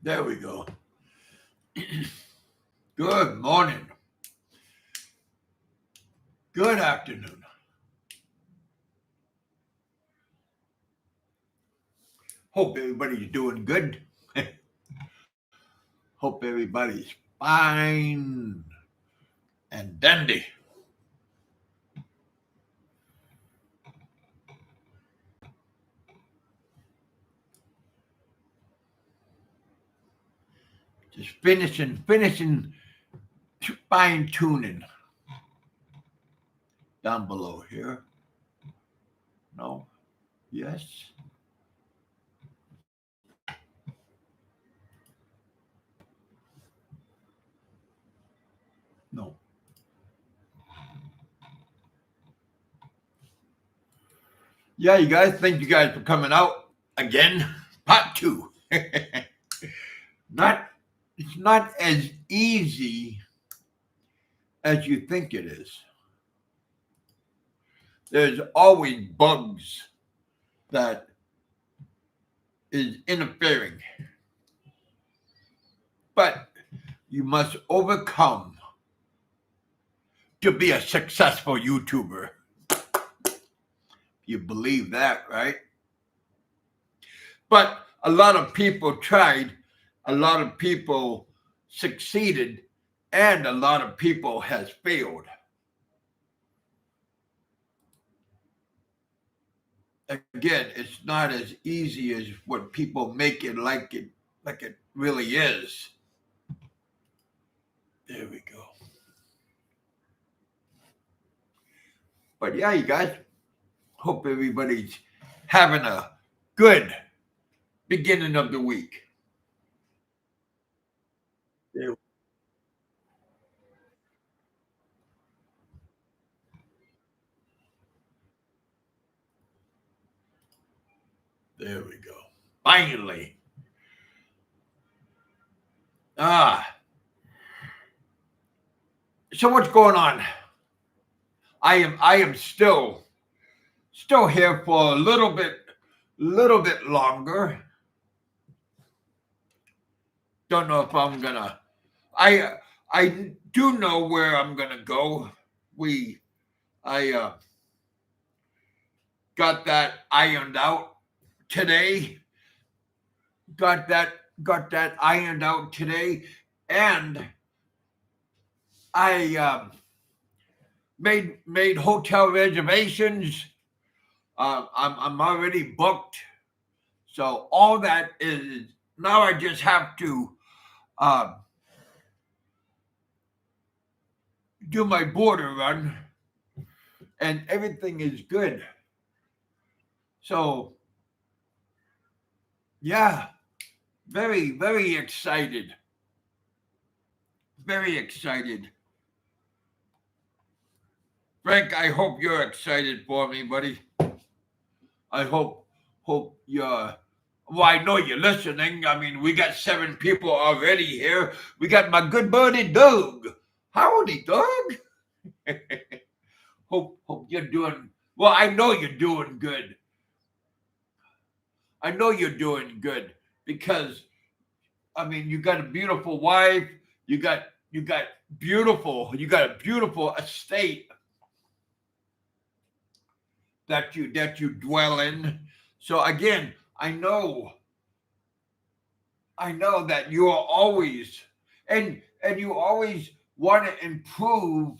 There we go. Good morning. Good afternoon. Hope everybody's doing good. Hope everybody's fine and dandy. Just finishing fine tuning down below here. No? Yes? No. Yeah, you guys, thank you guys for coming out again. Part 2. It's not as easy as you think it is. There's always bugs that is interfering. But you must overcome to be a successful YouTuber. You believe that, right? But a lot of people tried, a lot of people succeeded, and a lot of people has failed. Again, it's not as easy as what people make it like it really is. There we go. But yeah, you guys, hope everybody's having a good beginning of the week. There we go. Finally. So what's going on? I am still here for a little bit longer. Don't know if I'm gonna. I do know where I'm gonna go. I got that ironed out today. Got that ironed out today, and I made hotel reservations. I'm already booked, so all that is now. I just have to do my border run, and everything is good. So yeah, very, very excited. Very excited. Frank, I hope you're excited for me, buddy. I hope you're. Well, I know you're listening. I mean, we got 7 people already here. We got my good buddy Doug. Howdy, Doug. Hope you're doing well. I know you're doing good. I know you're doing good because, I mean, you got a beautiful wife. You got a beautiful estate that you dwell in. So again, I know that you are always and you always want to improve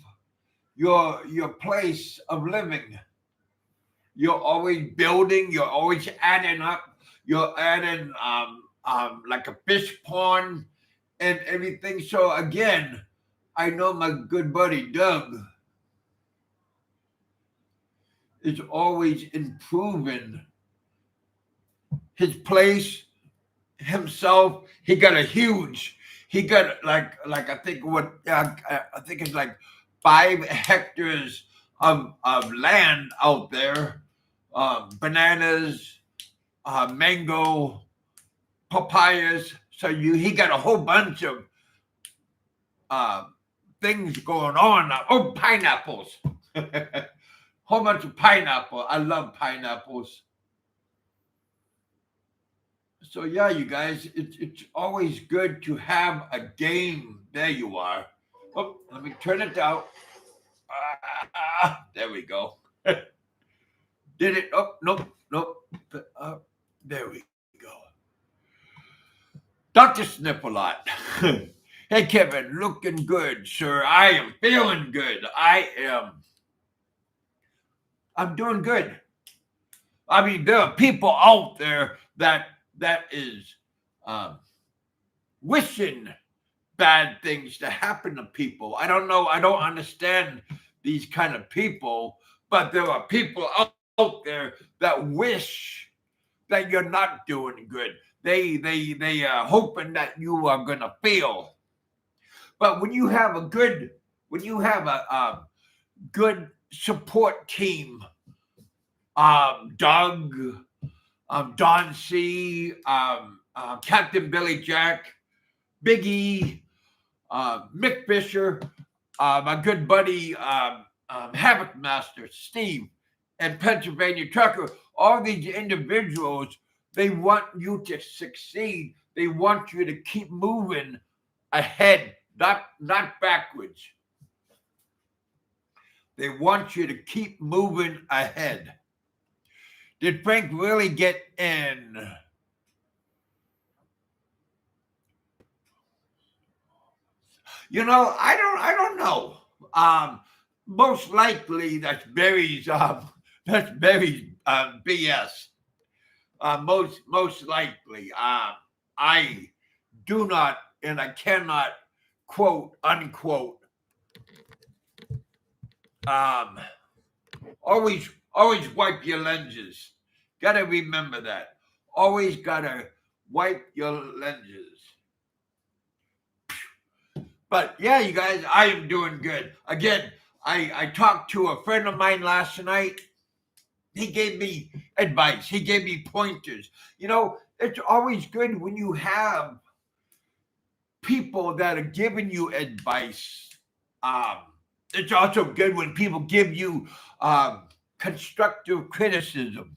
your place of living. You're always building, you're always adding up, you're adding like a fish pond and everything. So again, I know my good buddy Doug is always improving his place, himself. He got like I think I think it's like 5 hectares of land out there, bananas, mango, papayas. So he got a whole bunch of things going on. Oh, pineapples. Whole bunch of pineapple. I love pineapples. So yeah, you guys, it's always good to have a game. There you are. Oh, let me turn it down. There we go. Did it? Oh, nope, nope. There we go. Dr. Snipperlot. Hey, Kevin, looking good, sir. I am feeling good. I'm doing good. I mean, there are people out there that is um, wishing bad things to happen to people. I don't know. I don't understand these kind of people, but there are people out there that wish that you're not doing good. They are hoping that you are gonna fail. But when you have a good support team, Doug, Don C, Captain Billy Jack, Biggie, Mick Fisher, my good buddy Havoc Master Steve, and Pennsylvania Trucker. All these individuals, they want you to succeed. They want you to keep moving ahead, not backwards. They want you to keep moving ahead. Did Frank really get in? I don't know. Most likely that's Barry's BS. Most likely. I do not and I cannot quote unquote um always wipe your lenses. Gotta remember that. Always gotta wipe your lenses. But yeah, you guys, I am doing good. Again, I talked to a friend of mine last night. He gave me advice. He gave me pointers. It's always good when you have people that are giving you advice. Um, it's also good when people give you constructive criticism.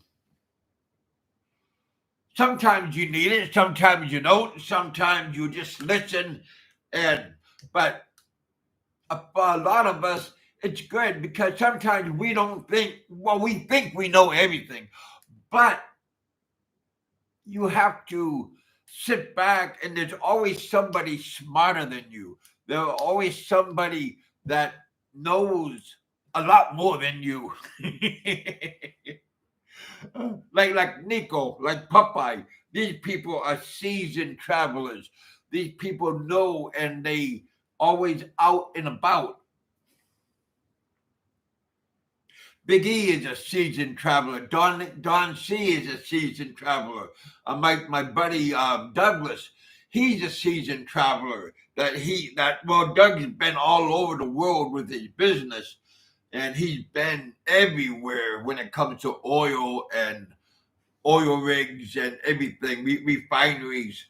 Sometimes you need it, sometimes you don't, sometimes you just listen. But for a lot of us, it's good because sometimes we don't think, well, we think we know everything, but you have to sit back and there's always somebody smarter than you. There's always somebody that knows a lot more than you. like Nico, like Popeye. These people are seasoned travelers. These people know and they always out and about. Big E is a seasoned traveler. Don C is a seasoned traveler. My buddy Douglas, he's a seasoned traveler. Doug has been all over the world with his business, and he's been everywhere when it comes to oil and oil rigs and everything, refineries.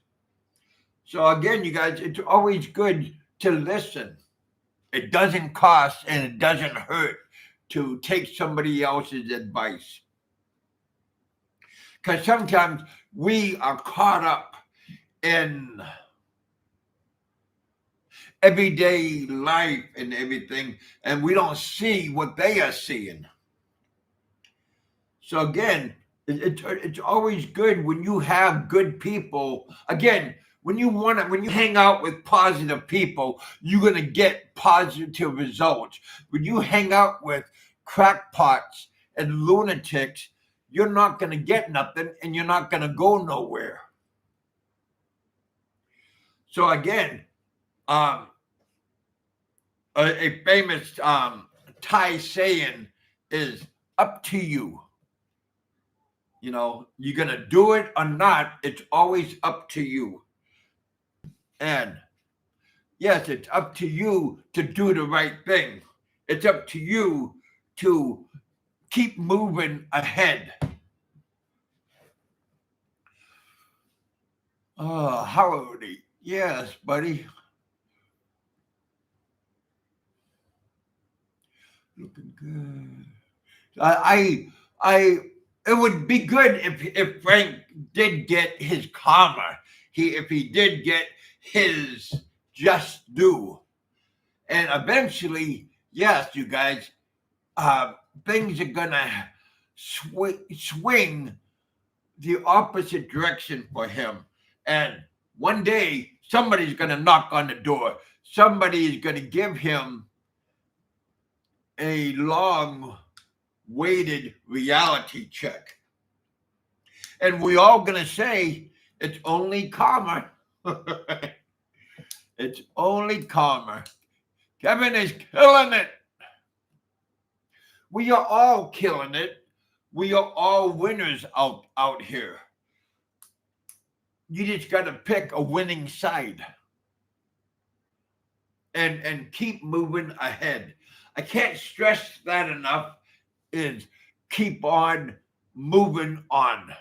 So again, you guys, it's always good to listen. It doesn't cost and it doesn't hurt to take somebody else's advice. Because sometimes we are caught up in everyday life and everything, and we don't see what they are seeing. So again, it's always good when you have good people. Again, when you hang out with positive people, you're gonna get positive results. When you hang out with crackpots and lunatics, you're not gonna get nothing, and you're not gonna go nowhere. So again, um, a famous Thai saying is "up to you." You're going to do it or not. It's always up to you. And yes, it's up to you to do the right thing. It's up to you to keep moving ahead. Oh, Howdy. Yes, buddy. Looking good. I it would be good if Frank did get his karma. If he did get his just due. And eventually, yes, you guys, things are gonna swing the opposite direction for him. And one day, somebody's gonna knock on the door. Somebody is gonna give him a long-waited reality check, and we all gonna say it's only karma. It's only karma. Kevin is killing it. We are all killing it. We are all winners out here. You just got to pick a winning side and keep moving ahead. I can't stress that enough, is keep on moving on.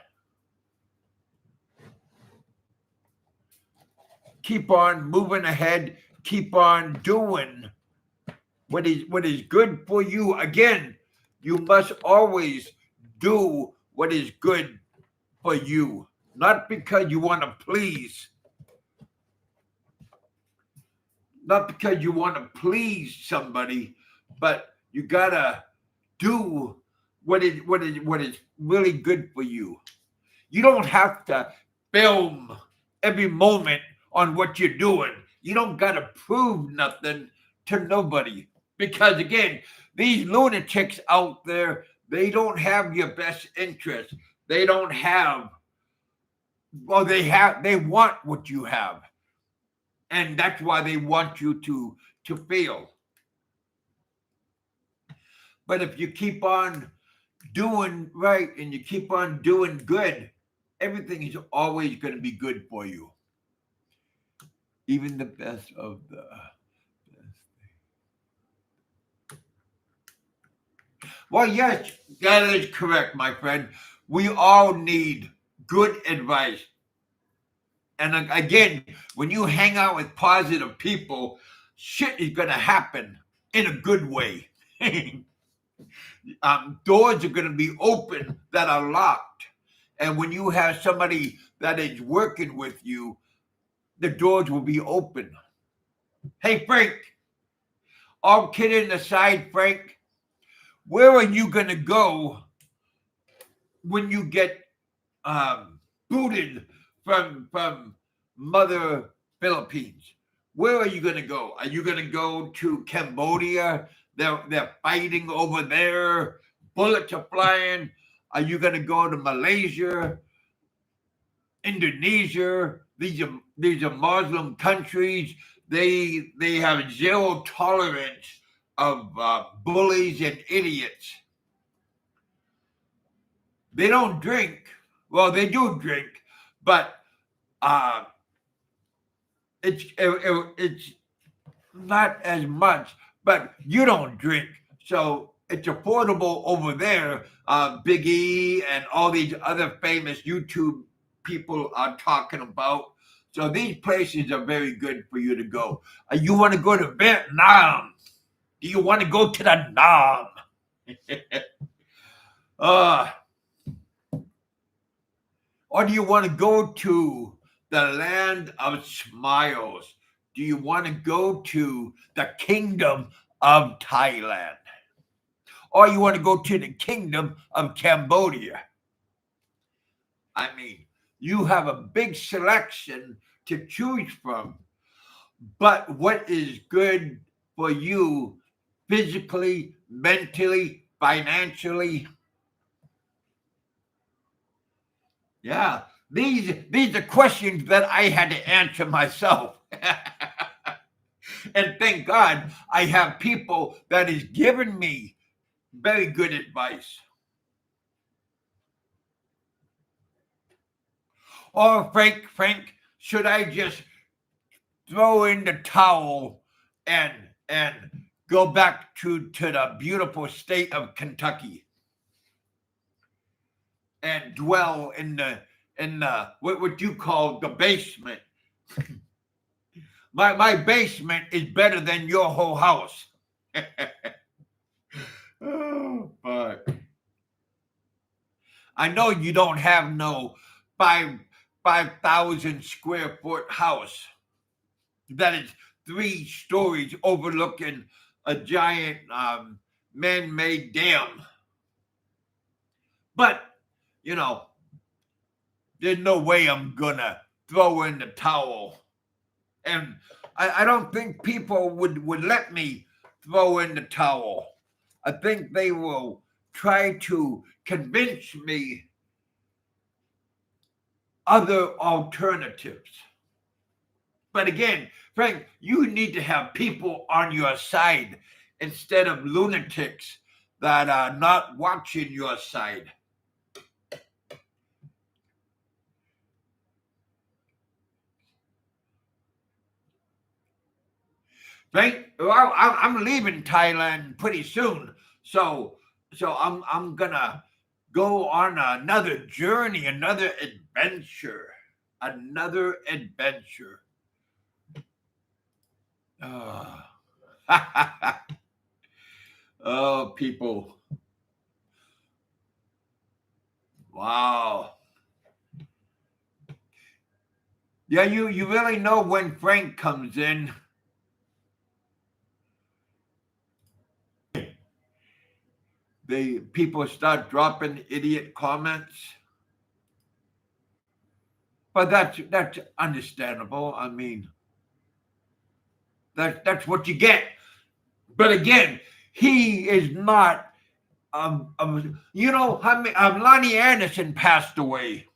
Keep on moving ahead. Keep on doing what is good for you. Again, you must always do what is good for you, not because you want to please. Not because you want to please somebody, but you gotta do what is really good for you. You don't have to film every moment on what you're doing. You don't gotta prove nothing to nobody. Because again, these lunatics out there, they don't have your best interest. They don't have, well, they want what you have. And that's why they want you to fail. But if you keep on doing right and you keep on doing good, everything is always going to be good for you. Even the best of the best. Well, yes, that is correct, my friend. We all need good advice. And again, when you hang out with positive people, shit is going to happen in a good way. Doors are going to be open that are locked. And when you have somebody that is working with you, the doors will be open. Hey, Frank, all kidding aside, Frank, where are you going to go when you get booted from Mother Philippines? Where are you going to go? Are you going to go to Cambodia? They're fighting over there. Bullets are flying. Are you going to go to Malaysia, Indonesia? These are Muslim countries. They have zero tolerance of bullies and idiots. They don't drink. Well, they do drink, but it's not as much. But you don't drink, so it's affordable over there. Big E and all these other famous YouTube people are talking about. So these places are very good for you to go. You want to go to Vietnam? Do you want to go to the Nam? Or do you want to go to the land of smiles? Do you want to go to the kingdom of Thailand? Or you want to go to the kingdom of Cambodia? I mean, you have a big selection to choose from. But what is good for you physically, mentally, financially? Yeah, these are questions that I had to answer myself. And thank God I have people that is giving me very good advice. Or Frank, should I just throw in the towel and go back to the beautiful state of Kentucky and dwell in the what you call the basement? My basement is better than your whole house. Oh, fuck. I know you don't have no 5,000 square foot house that is 3 stories overlooking a giant man-made dam. But, you know, there's no way I'm gonna throw in the towel. And I don't think people would let me throw in the towel. I think they will try to convince me other alternatives. But again, Frank, you need to have people on your side instead of lunatics that are not watching your side. Frank, well, I'm leaving Thailand pretty soon, so I'm gonna go on another journey, another adventure. Oh, oh, people. Wow. Yeah, you really know when Frank comes in. People start dropping idiot comments. But that's understandable. I mean, that's what you get. But again, he is not. You know, Lonnie Anderson passed away.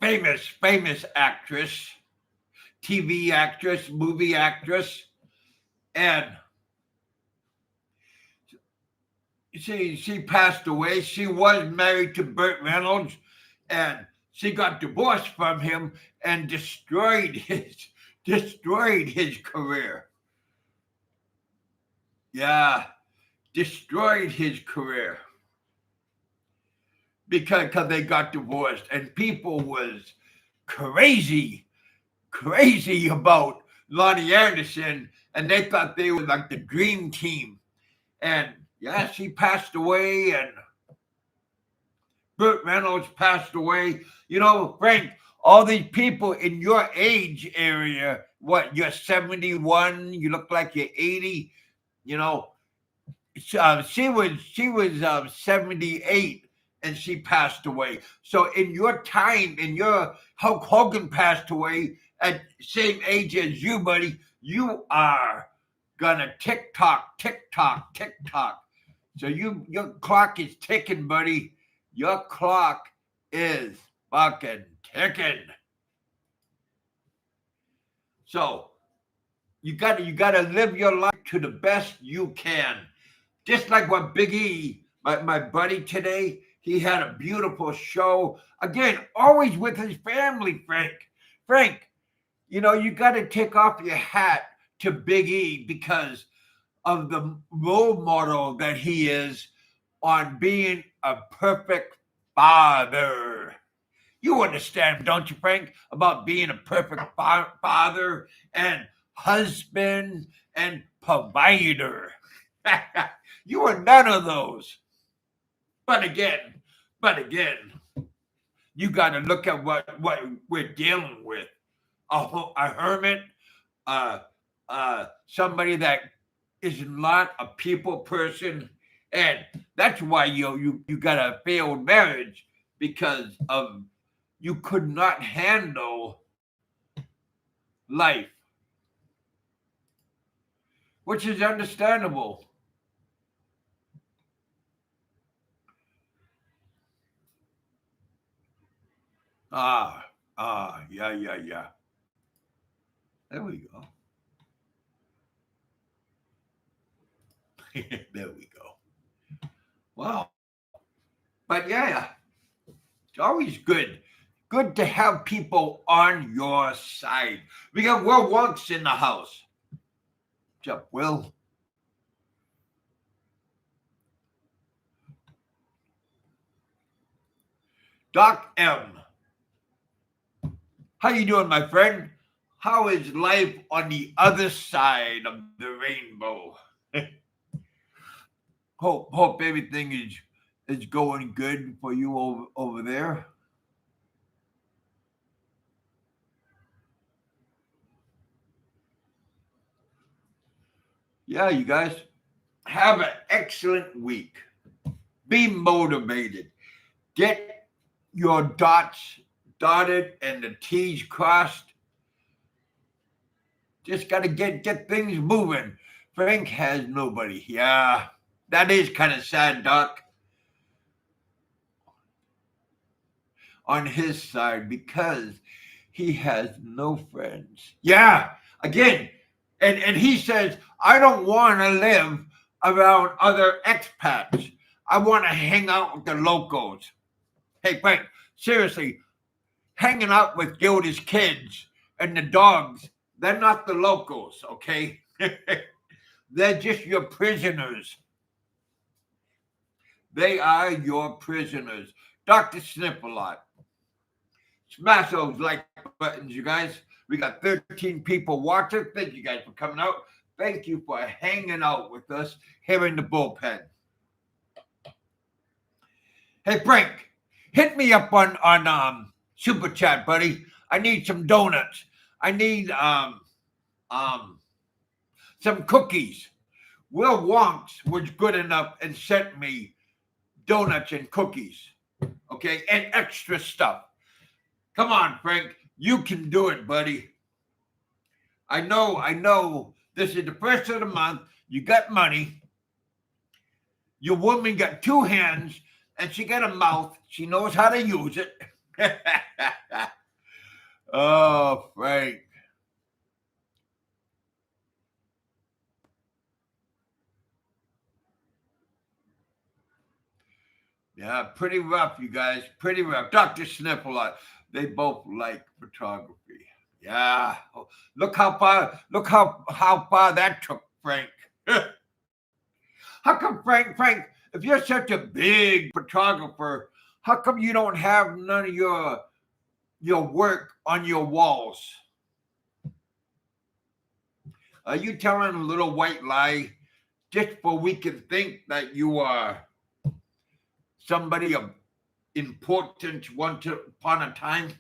Famous actress, TV actress, movie actress, and she passed away. She was married to Burt Reynolds, and she got divorced from him and destroyed his career. Yeah, destroyed his career because they got divorced, and people was crazy about Lonnie Anderson, and they thought they were like the dream team. And yeah, she passed away, and Burt Reynolds passed away. You know, Frank, all these people in your age area, what, you're 71, you look like you're 80, you know, she was 78 and she passed away. So in your time, Hulk Hogan passed away at same age as you, buddy. You are gonna tick tock. So your clock is ticking, buddy. Your clock is fucking ticking. So you gotta live your life to the best you can. Just like what Big E, my buddy today, he had a beautiful show. Again, always with his family, Frank. Frank, you know, you got to take off your hat to Big E because of the role model that he is on being a perfect father. You understand, don't you, Frank, about being a perfect father and husband and provider. You are none of those. But again, you got to look at what we're dealing with. A hermit, somebody that is not a people person, and that's why you got a failed marriage, because of you could not handle life, which is understandable. Yeah. There we go. There we go. Wow. But yeah, it's always good to have people on your side. We got Will Wonks in the house. What's up, Will? Doc M. How you doing, my friend? How is life on the other side of the rainbow? hope everything is going good for you over there? Yeah, you guys have an excellent week. Be motivated. Get your dots dotted and the T's crossed. Just got to get things moving. Frank has nobody. Yeah, that is kind of sad, Doc, on his side because he has no friends. Yeah, again, and he says, I don't want to live around other expats. I want to hang out with the locals. Hey, Frank, seriously, hanging out with Gilda's kids and the dogs, they're not the locals, okay? They're just your prisoners. They are your prisoners. Dr. Snip a lot. Smash those like buttons, you guys. We got 13 people watching. Thank you guys for coming out. Thank you for hanging out with us here in the bullpen. Hey, Frank, hit me up on Super Chat, buddy. I need some donuts. I need some cookies. Will Wonks was good enough and sent me donuts and cookies, okay, and extra stuff. Come on, Frank. You can do it, buddy. I know. This is the first of the month. You got money. Your woman got two hands, and she got a mouth. She knows how to use it. Oh, Frank. Yeah, pretty rough, you guys. Pretty rough. Dr. Snipple, they both like photography. Yeah. Oh, look how far that took, Frank. How come, Frank, if you're such a big photographer, how come you don't have none of your work on your walls? Are you telling a little white lie just for we can think that you are somebody of importance once upon a time?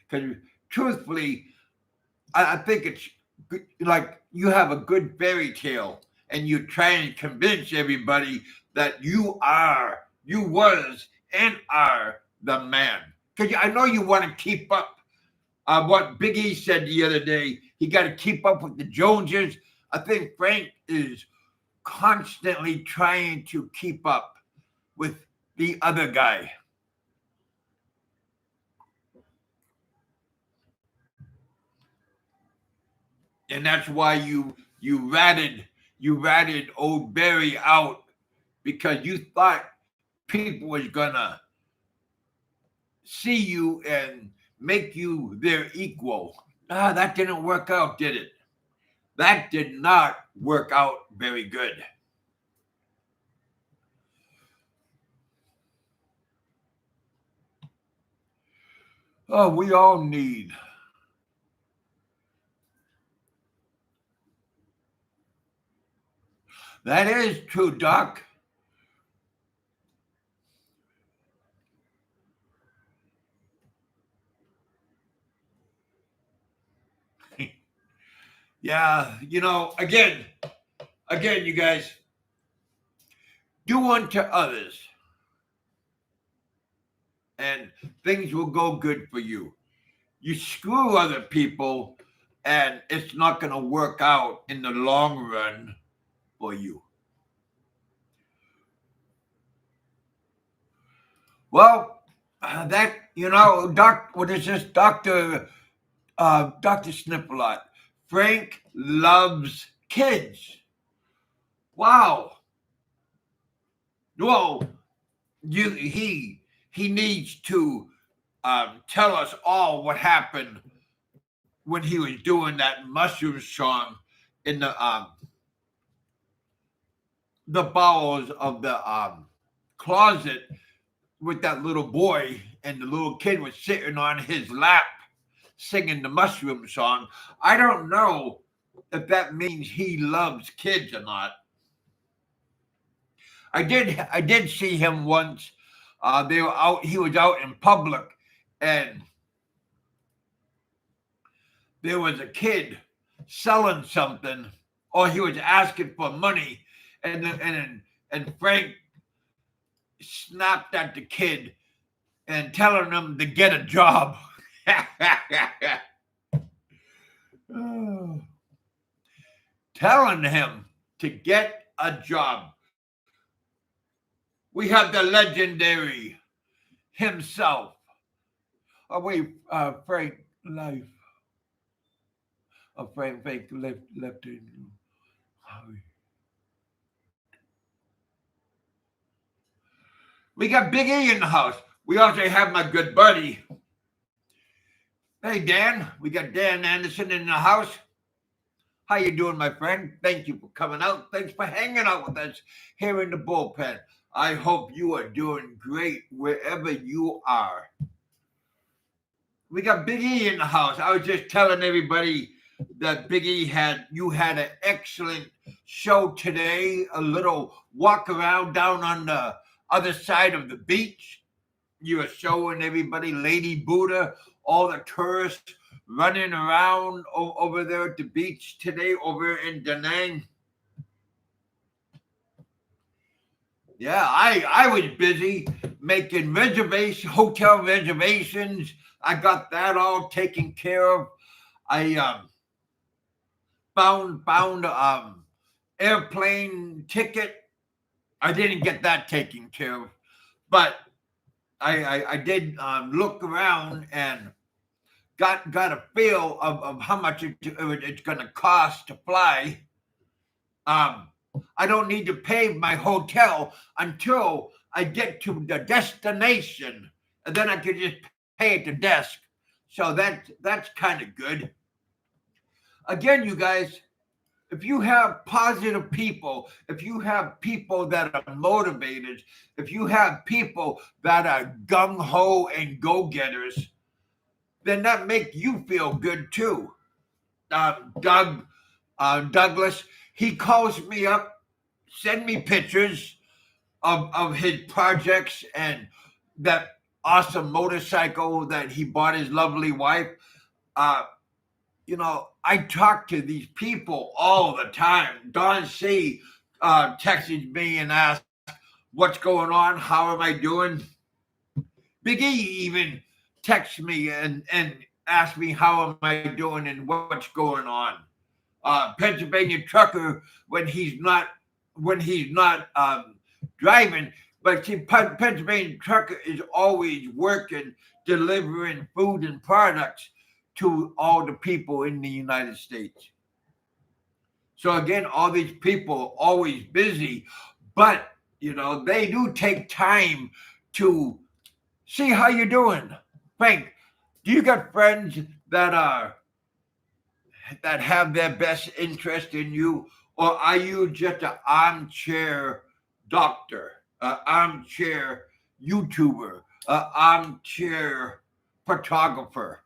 Because truthfully, I think it's like you have a good fairy tale and you try and convince everybody that you was, and are the man. Because I know you want to keep up. What Big E said the other day, he got to keep up with the Joneses. I think Frank is constantly trying to keep up with the other guy. And that's why you ratted old Barry out because you thought people was gonna see you and make you their equal. That didn't work out, did it? That did not work out very good. Oh, we all need. That is true, Doc. Yeah, again, you guys, do unto others, and things will go good for you. You screw other people, and it's not going to work out in the long run for you. Well, that Doc. What is this, Doctor Snipplot? Frank loves kids. Wow. Well, he needs to tell us all what happened when he was doing that mushroom song in the bowels of the closet with that little boy, and the little kid was sitting on his lap singing the mushroom song. I don't know if that means he loves kids or not. I did see him once. They were out. He was out in public, and there was a kid selling something, or he was asking for money, and Frank snapped at the kid and telling him to get a job. Telling him to get a job. We have the legendary himself. Oh wait, Frank life. Frank left in. We got Big E in the house. We also have my good buddy. Hey Dan, we got Dan Anderson in the house. How you doing, my friend? Thank you for coming out. Thanks for hanging out with us here in the bullpen. I hope you are doing great wherever you are. We got Big E in the house. I was just telling everybody that Big E had an excellent show today. A little walk around down on the other side of the beach. You were showing everybody Lady Buddha, all the tourists running around over there at the beach today, over in Da Nang. Yeah, I was busy making hotel reservations. I got that all taken care of. I found airplane ticket. I didn't get that taken care of, but I did look around and got a feel of how much it's going to cost to fly. I don't need to pay my hotel until I get to the destination, and then I can just pay at the desk. So that's kind of good. Again, you guys, if you have positive people, if you have people that are motivated, if you have people that are gung-ho and go-getters, then that makes you feel good too. Douglas, he calls me up, send me pictures of his projects and that awesome motorcycle that he bought his lovely wife. I talk to these people all the time. Don C. Texted me and asked, what's going on? How am I doing? Big E even texts me and asked me how am I doing and what's going on. Pennsylvania trucker when he's not driving, but see, Pennsylvania trucker is always working, delivering food and products to all the people in the United States. So again, all these people are always busy, but they do take time to see how you're doing. Frank, do you got friends that have their best interest in you, or are you just an armchair doctor, an armchair YouTuber, an armchair photographer?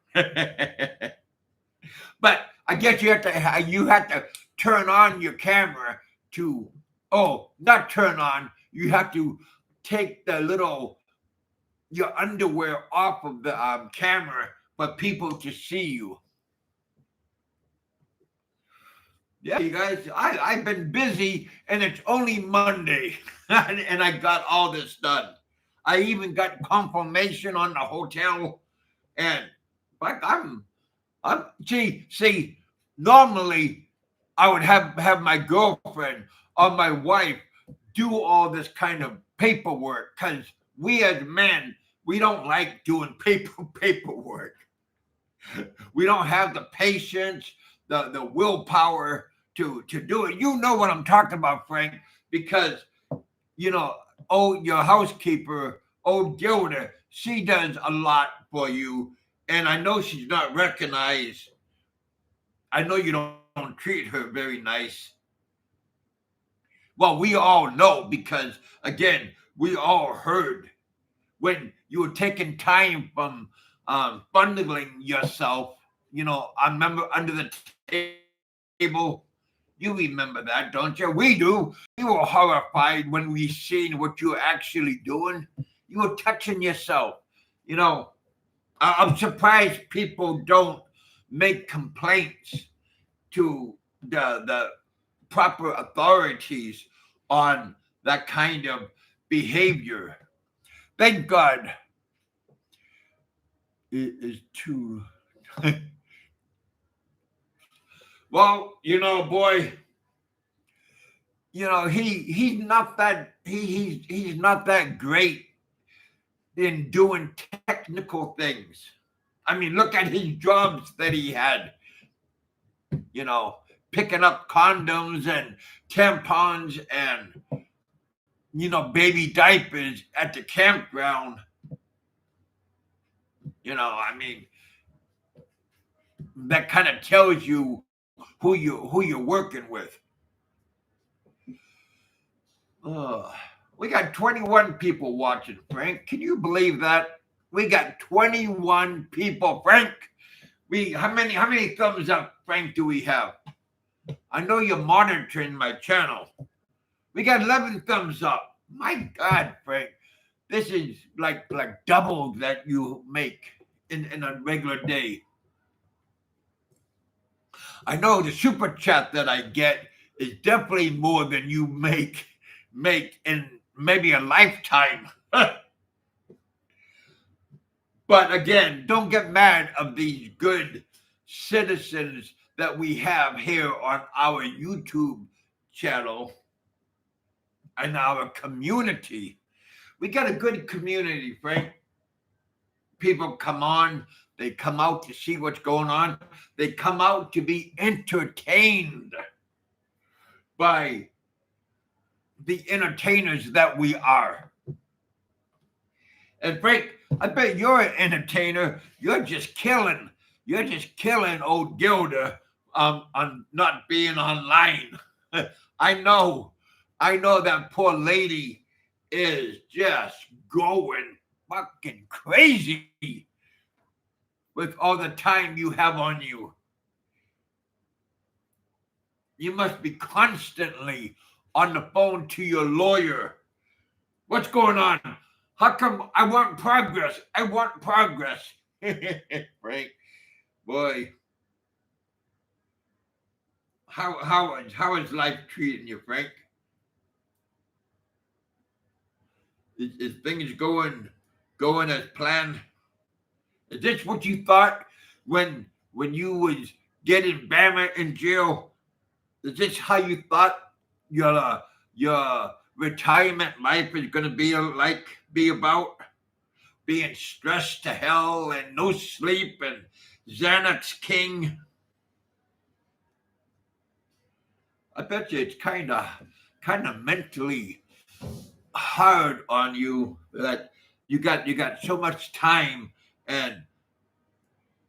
But I guess you have to turn on your camera to, not turn on, you have to take your underwear off of the camera for people to see you. Yeah, you guys, I've been busy and it's only Monday and I got all this done. I even got confirmation on the hotel and I'm see, normally I would have my girlfriend or my wife do all this kind of paperwork because we as men, we don't like doing paperwork. We don't have the patience, the willpower to do it. You know what I'm talking about, Frank, because your housekeeper, old Gilda, she does a lot for you, and I know she's not recognized. I know you don't treat her very nice. Well, we all know because again, we all heard when you were taking time from bundling yourself. I remember under the table, You remember that, don't you? We do. We were horrified when we seen what you're actually doing. You were touching yourself. You know, I'm surprised people don't make complaints to the proper authorities on that kind of behavior. Thank God it is too. Well, boy, he's not that he's not that great in doing technical things. I mean, look at his jobs that he had. Picking up condoms and tampons and baby diapers at the campground. I mean, that kind of tells you who you're working with. We got 21 people watching, Frank. Can you believe that? We got 21 people, Frank. How many thumbs up, Frank, do we have? I know you're monitoring my channel. We got 11 thumbs up. My God, Frank. This is like double that you make in a regular day. I know the super chat that I get is definitely more than you make in maybe a lifetime. But again, don't get mad of these good citizens that we have here on our YouTube channel and our community. We got a good community, Frank. People come on, they come out to see what's going on. They come out to be entertained by the entertainers that we are. And Frank, I bet you're an entertainer. You're just killing old Gilda on not being online. I know that poor lady is just going fucking crazy with all the time you have on you. You must be constantly on the phone to your lawyer. What's going on? How come I want progress? I want progress. Frank, boy. How is life treating you, Frank? Is things going as planned? Is this what you thought when you was getting Bama in jail? Is this how you thought your retirement life is going to be about? Being stressed to hell and no sleep and Xanax King? I bet you it's kind of mentally hard on you that you got so much time and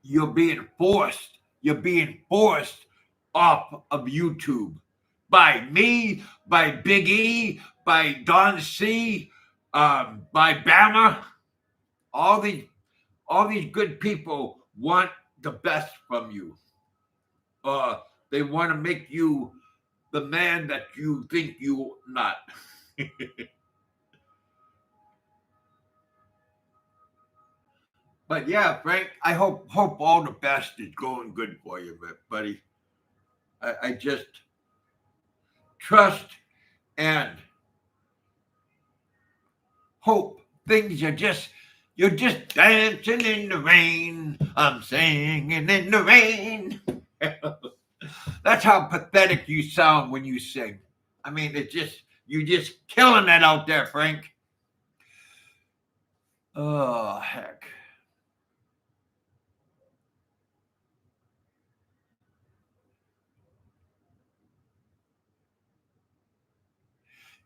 you're being forced off of YouTube by me, by Big E, by Don C, by Bama. All these good people want the best from you. They want to make you the man that you think you're not. But yeah, Frank, I hope all the best is going good for you, buddy. I just trust and hope things are you're just dancing in the rain. I'm singing in the rain. That's how pathetic you sound when you sing. I mean, you're just killing it out there, Frank. Oh, heck.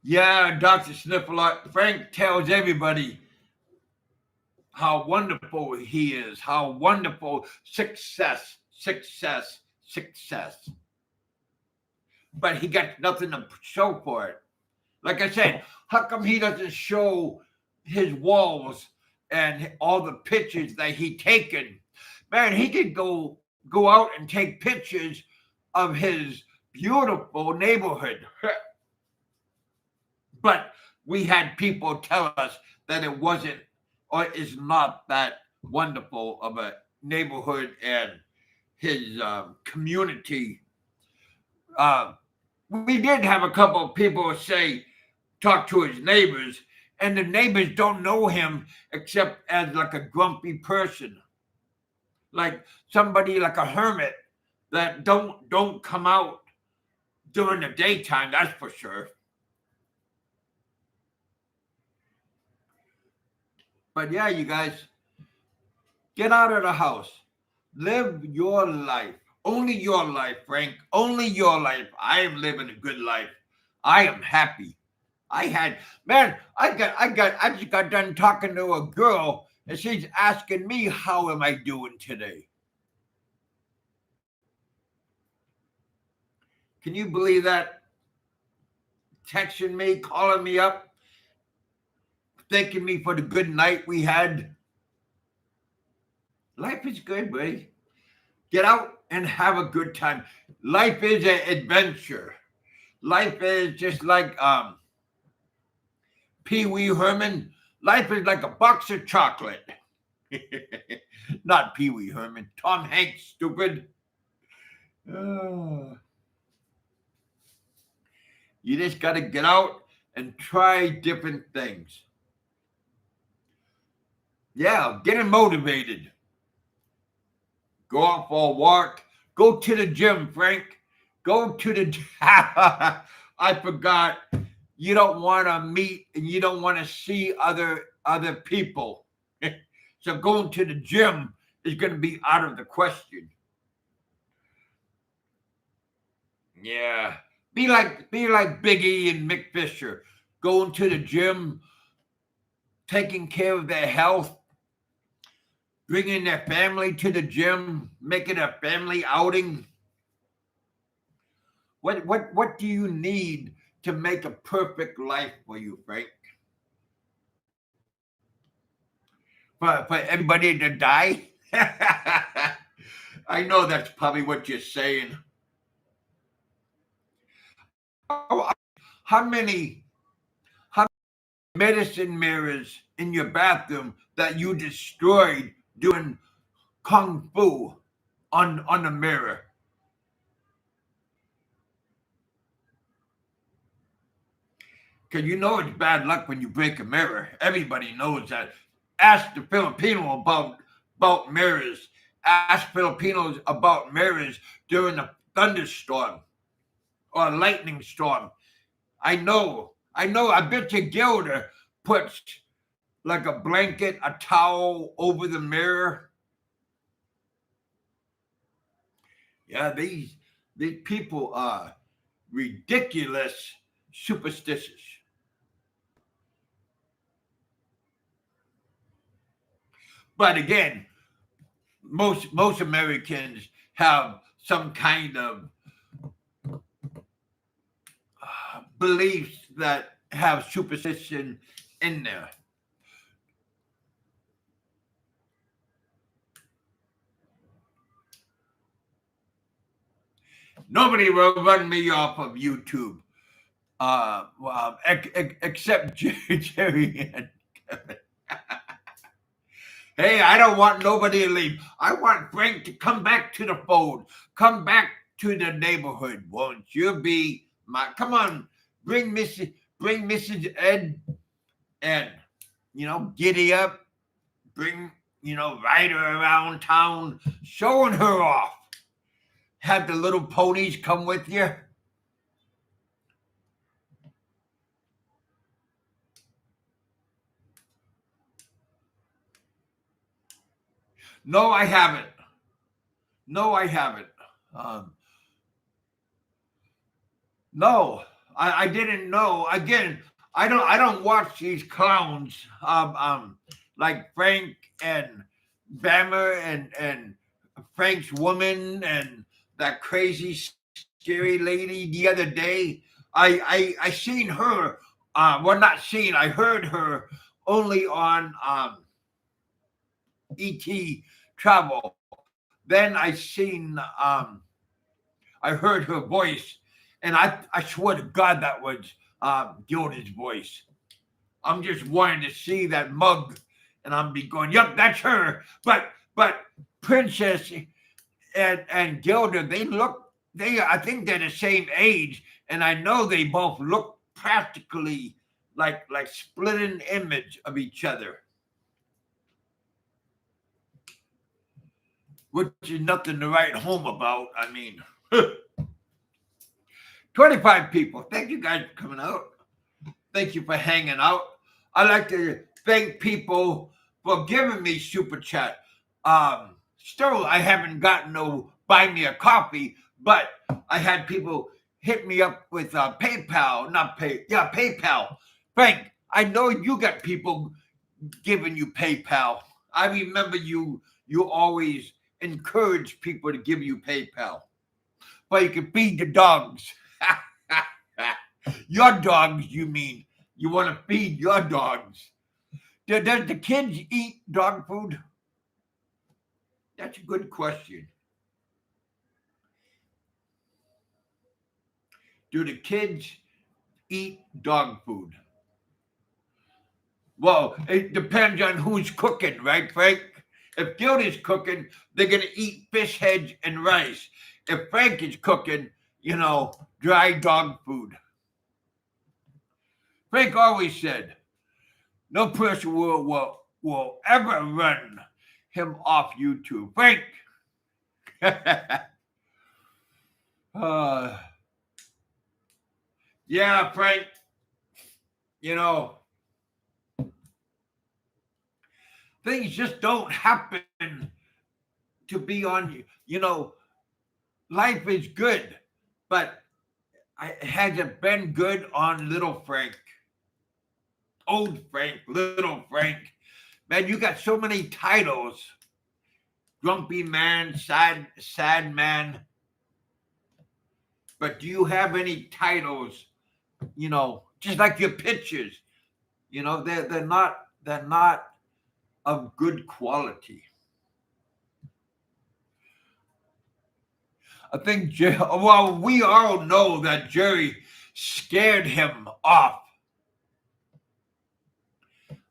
Yeah, Dr. Sniffler, Frank tells everybody how wonderful he is, how wonderful success. But he got nothing to show for it. Like I said, how come he doesn't show his walls and all the pictures that he taken? Man, he could go out and take pictures of his beautiful neighborhood. But we had people tell us that it wasn't or is not that wonderful of a neighborhood, and his community. Uh, we did have a couple of people say, talk to his neighbors, and the neighbors don't know him except as like a grumpy person, like somebody like a hermit that don't come out during the daytime. That's for sure. But yeah, you guys, get out of the house, live your life, only your life, Frank, only your life. I am living a good life. I am happy. I just got done talking to a girl, and she's asking me, how am I doing today? Can you believe that? Texting me, calling me up, thanking me for the good night we had. Life is good, buddy. Get out and have a good time. Life is an adventure. Life is just like Pee Wee Herman. Life is like a box of chocolate. Not Pee Wee Herman. Tom Hanks, stupid. You just got to get out and try different things. Yeah, getting motivated. Go out for a walk. Go to the gym, Frank. Go to the gym. I forgot. You don't want to meet and you don't want to see other people. So going to the gym is going to be out of the question. Yeah. Be like Big E and Mick Fisher. Going to the gym, taking care of their health, bringing their family to the gym, making a family outing. What do you need to make a perfect life for you, Frank? For everybody to die? I know that's probably what you're saying. Oh, how many medicine mirrors in your bathroom that you destroyed doing kung fu on the mirror? Because you know it's bad luck when you break a mirror. Everybody knows that. Ask the Filipino about mirrors. Ask Filipinos about mirrors during a thunderstorm or a lightning storm. I know. I bet you Gilda puts like a blanket, a towel over the mirror. Yeah, these people are ridiculous superstitious. But again, most Americans have some kind of beliefs that have superstition in there. Nobody will run me off of YouTube, except Jerry and Kevin. Hey, I don't want nobody to leave. I want Frank to come back to the fold. Come back to the neighborhood. Won't you be my? Come on, bring Mrs. Ed, and giddy up. Bring ride her around town, showing her off. Have the little ponies come with you. No, I haven't. No, I haven't. Um, no, I didn't know. Again, I don't watch these clowns. Like Frank and Bammer and Frank's woman and that crazy scary lady the other day. I seen her. Well, not seen. I heard her only on ET Travel. Then I heard her voice And I swear to God that was Gilda's voice. I'm just wanting to see that mug, and I'm be going, "Yep, that's her." But Princess and Gilda, I think they're the same age, and I know they both look practically like split an image of each other, which is nothing to write home about. I mean, 25 people. Thank you guys for coming out. Thank you for hanging out. I'd like to thank people for giving me super chat. Still, I haven't gotten no buy me a coffee, but I had people hit me up with PayPal, PayPal. Frank, I know you got people giving you PayPal. I remember you always encourage people to give you PayPal, but you can feed the dogs. Your dogs, you mean? You want to feed your dogs? Does the kids eat dog food? That's a good question. Do the kids eat dog food? Well, it depends on who's cooking, right, Frank? If Gilda's cooking, they're going to eat fish heads and rice. If Frank is cooking, dry dog food. Frank always said, no person will ever run him off YouTube. Frank! Yeah, Frank, things just don't happen to be on you. Life is good, but it hasn't been good on little Frank. Old Frank, little Frank. Man, you got so many titles. Grumpy man, sad man. But do you have any titles, just like your pictures? They're not of good quality. I think we all know that Jerry scared him off.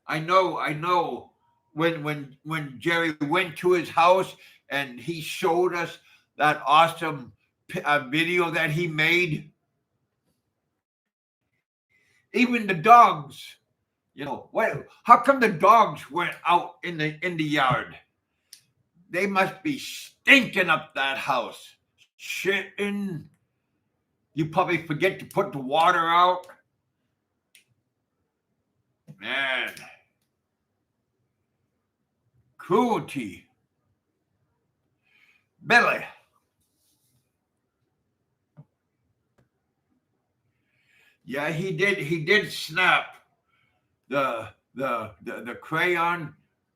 I know when Jerry went to his house and he showed us that awesome video that he made. Even the dogs, how come the dogs went out in the yard? They must be stinking up that house. Shitting. You probably forget to put the water out. Man. Cruelty. Billy. Yeah, he did snap the crayon,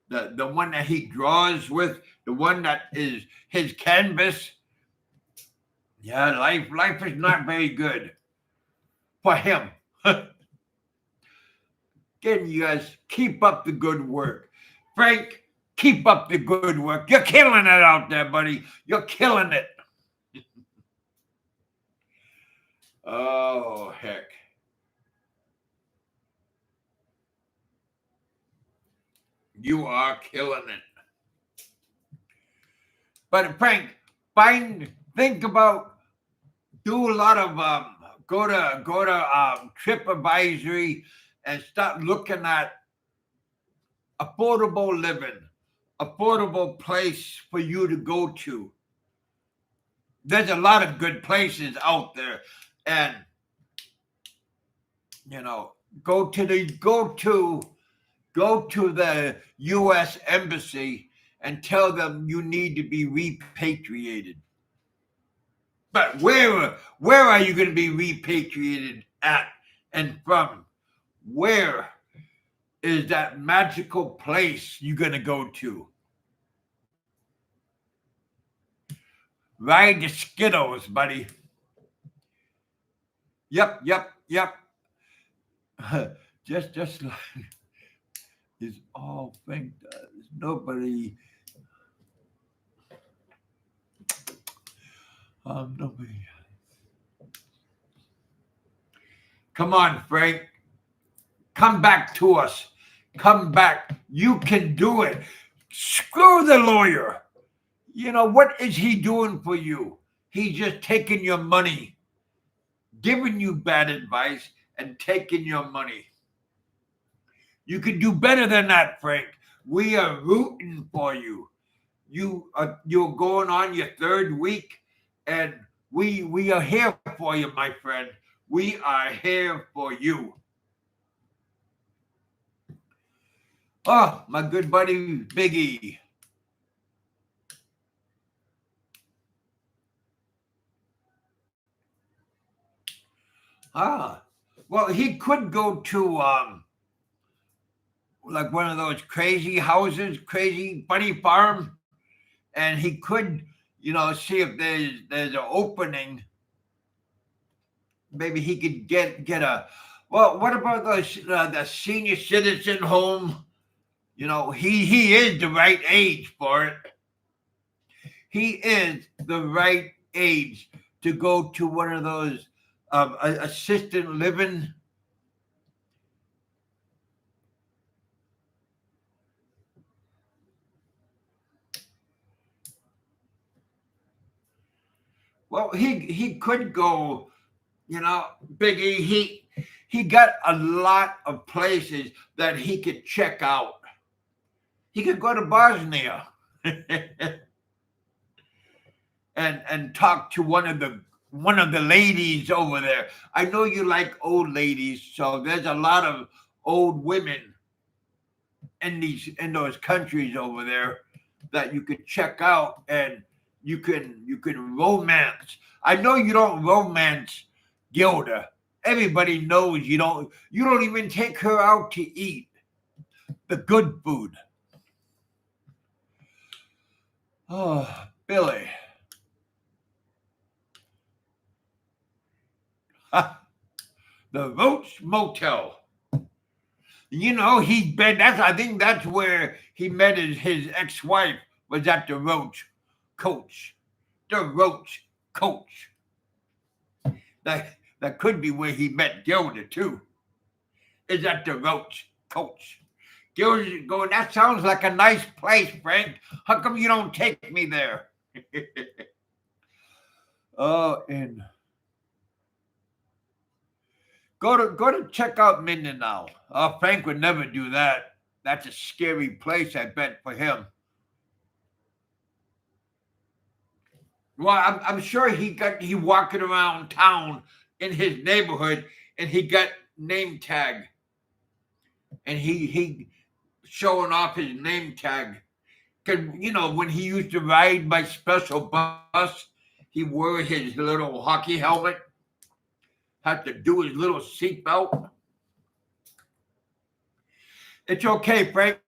the one that he draws with, the one that is his canvas. Yeah, life is not very good for him. Again, you guys, keep up the good work. Frank, keep up the good work. You're killing it out there, buddy. You're killing it. Oh, heck. You are killing it. But Frank, think about, do a lot of go to TripAdvisory and start looking at affordable living, affordable place for you to go to. There's a lot of good places out there, and go to the U.S. Embassy and tell them you need to be repatriated. But where are you going to be repatriated at and from? Where is that magical place you're going to go to? Ride the Skittles, buddy. Yep. Just like it's all Frank does. Nobody. Nobody. Come on, Frank. Come back to us. Come back. You can do it. Screw the lawyer. What is he doing for you? He's just taking your money, giving you bad advice, and taking your money. You can do better than that, Frank. We are rooting for you. You're going on your third week, and we are here for you, my friend. We are here for you. Oh, my good buddy Biggie. Well, he could go to like one of those crazy houses, crazy bunny farm, and he could, see if there's an opening. Maybe he could get a. Well, what about the senior citizen home? He is the right age for it. He is the right age to go to one of those assisted living. Well, he could go, Biggie. He got a lot of places that he could check out. He could go to Bosnia and talk to one of the ladies over there. I know you like old ladies, so there's a lot of old women in those countries over there that you could check out, and you can romance. I know you don't romance Gilda. Everybody knows you don't even take her out to eat the good food. Oh, Billy. The Roach Motel. He's been. I think that's where he met his ex-wife. Was at the Roach Coach. The Roach Coach. That could be where he met Gilda too. Is at the Roach Coach. Gilda's going. That sounds like a nice place, Frank. How come you don't take me there? And go to check out Mindanao. Frank would never do that. That's a scary place, I bet, for him. Well, I'm sure he walking around town in his neighborhood, and he got name tag, and he showing off his name tag. Cause when he used to ride by special bus, he wore his little hockey helmet, had to do his little seatbelt. It's okay, Frank.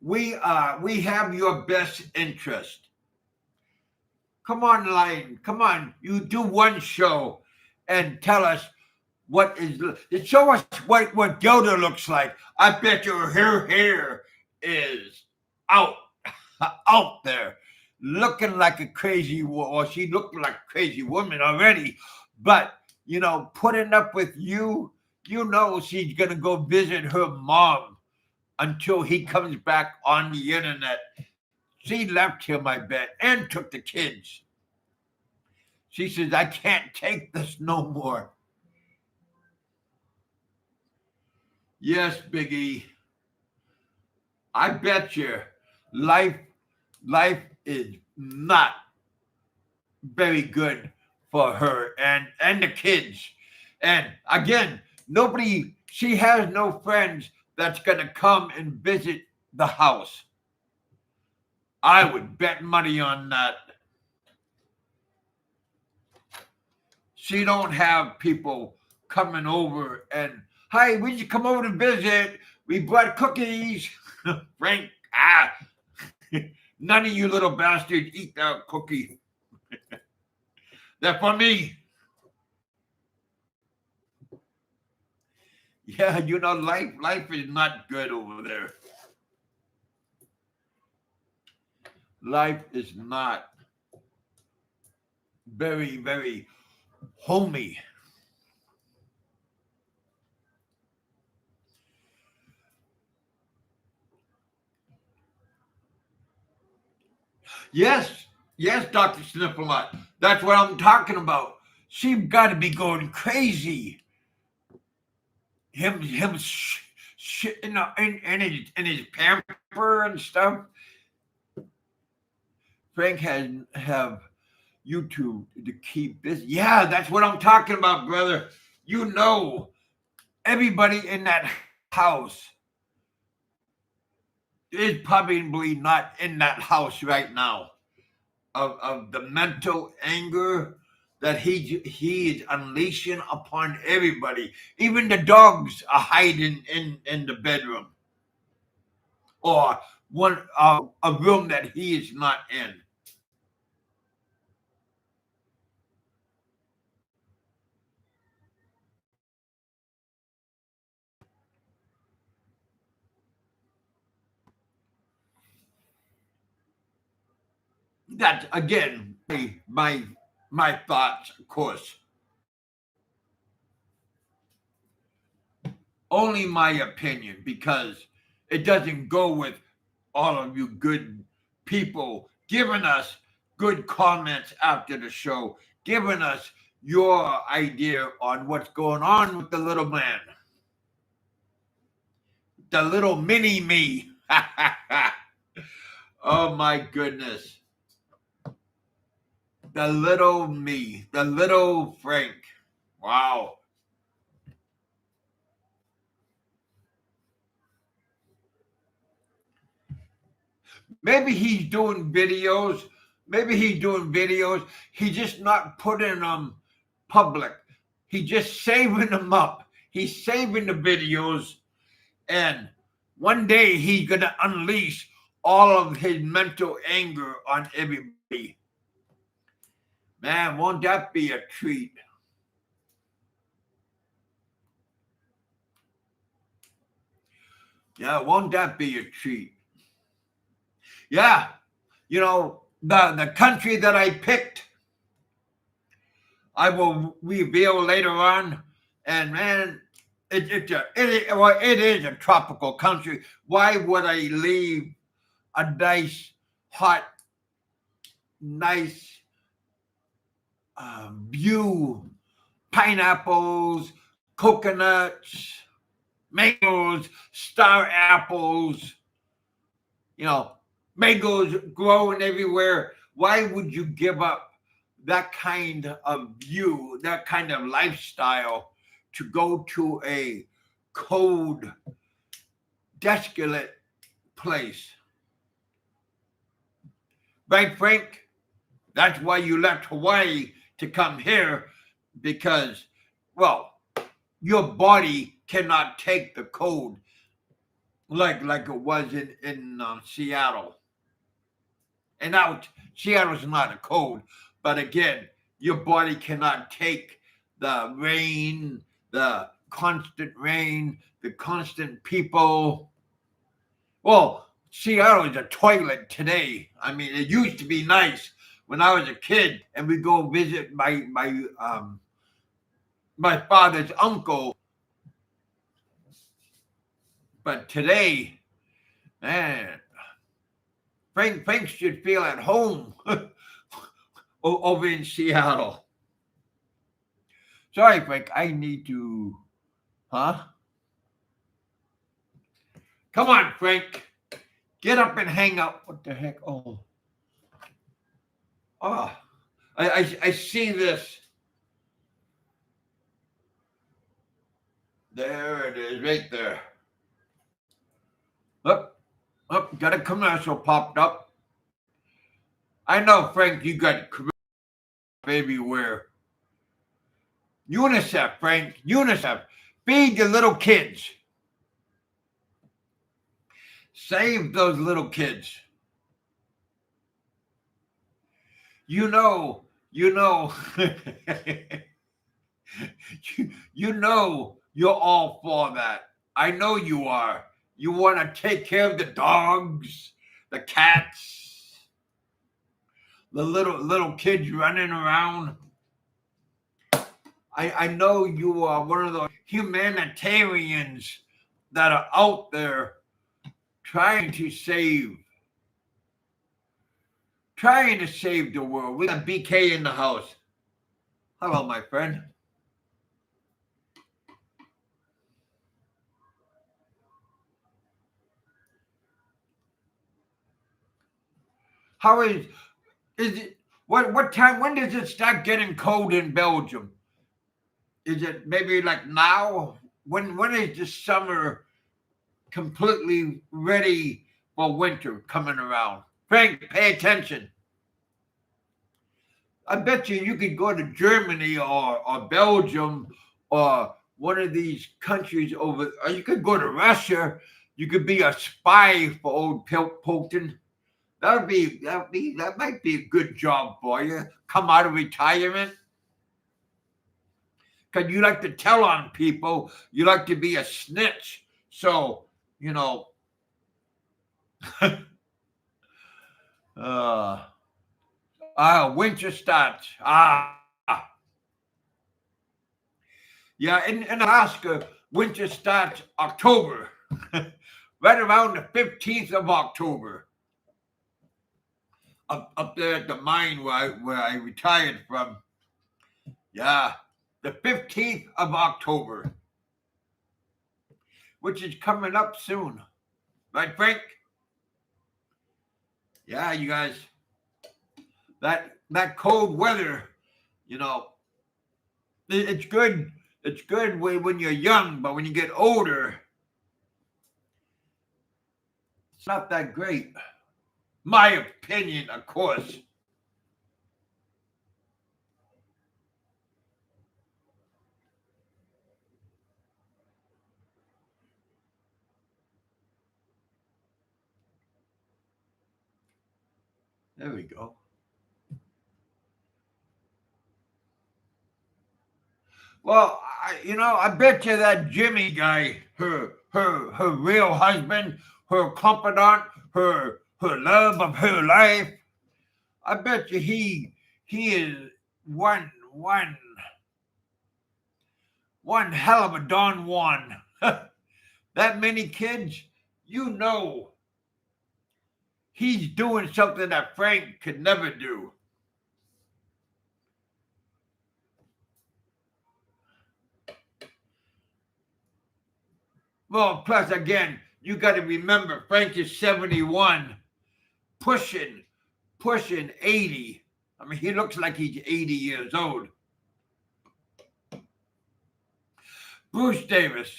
We have your best interest. Come on, Lion. Come on. You do one show and tell us show us what Gilda looks like. I bet her hair is out there, looking like a crazy, or she looked like a crazy woman already. But putting up with you, she's gonna go visit her mom until he comes back on the internet. She left him, I bet, and took the kids. She says, I can't take this no more. Yes, Biggie. I bet you life is not very good for her and the kids. And again, she has no friends that's going to come and visit the house. I would bet money on that. She don't have people coming over and, hi, we just come over to visit. We brought cookies. Frank, none of you little bastards eat that cookie. They're for me. Yeah, life is not good over there. Life is not very, very homey. Yes, Dr. Sniffalot. That's what I'm talking about. She's got to be going crazy. Him shit in his pamper and stuff. Frank have YouTube to keep this. Yeah, that's what I'm talking about, brother. You know, everybody in that house is probably not in that house right now of the mental anger that he is unleashing upon everybody. Even the dogs are hiding in the bedroom or a room that he is not in. That's again my thoughts, of course. Only my opinion, because it doesn't go with all of you good people giving us good comments after the show, giving us your idea on what's going on with the little man, the little mini me. Oh my goodness. The little me, the little Frank. Wow. Maybe he's doing videos. He's just not putting them public. He's just saving them up. He's saving the videos. And one day he's going to unleash all of his mental anger on everybody. Man, won't that be a treat? Yeah, won't that be a treat? Yeah, you know, the country that I picked, I will reveal later on. And man, it is a tropical country. Why would I leave a nice, hot, nice view? Pineapples, coconuts, mangoes, star apples, mangoes growing everywhere. Why would you give up that kind of view, that kind of lifestyle to go to a cold, desolate place? Right, Frank? That's why you left Hawaii to come here, because, well, your body cannot take the cold like it was in Seattle. And now Seattle's not a cold, but again, your body cannot take the rain, the constant rain, the constant people. Well, Seattle is a toilet today. I mean, it used to be nice when I was a kid, and we go visit my father's uncle. But today, man, Frank should feel at home over in Seattle. Sorry, Frank, I need to, huh? Come on, Frank. Get up and hang out. What the heck? Oh, I see this. There it is, right there. Look, got a commercial popped up. I know, Frank, you got commercials everywhere. UNICEF, Frank, UNICEF. Feed the little kids. Save those little kids. You know, you know you're all for that. I know you are. You want to take care of the dogs, the cats, the little kids running around. I know you are one of those humanitarians that are out there trying to save trying to save the world. We got BK in the house. Hello, my friend. How is it? What time? When does it start getting cold in Belgium? Is it maybe like now? When is the summer completely ready for winter coming around? Frank, pay attention. I bet you could go to Germany or Belgium or one of these countries over, or you could go to Russia. You could be a spy for old Putin. That might be a good job for you. Come out of retirement. Because you like to tell on people. You like to be a snitch. So, winter starts. Yeah, in Alaska, winter starts October. Right around the 15th of October. Up there at the mine where I retired from. Yeah, the 15th of October. Which is coming up soon. Right, Frank? Yeah, you guys. That cold weather, it's good. It's good when you're young, but when you get older, it's not that great. My opinion, of course. There we go. Well, I bet you that Jimmy guy, her real husband, her confidant, her love of her life, I bet you he is one hell of a Don Juan. That many kids, he's doing something that Frank could never do. Well, plus again, you got to remember Frank is 71, pushing 80. I mean, he looks like he's 80 years old. Bruce Davis.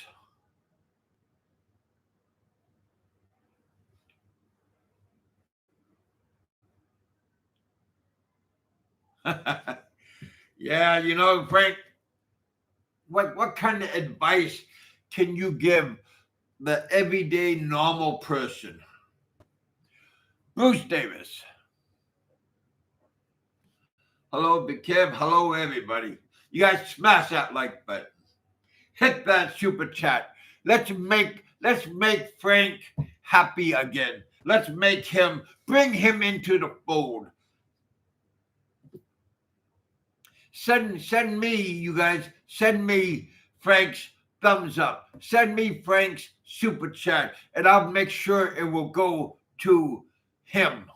Yeah, Frank, what kind of advice can you give the everyday normal person? Bruce Davis. Hello, BigKevin. Hello, everybody. You guys smash that like button. Hit that super chat. Let's make Frank happy again. Let's bring him into the fold. Send me, you guys, send me Frank's thumbs up. Send me Frank's super chat, and I'll make sure it will go to him.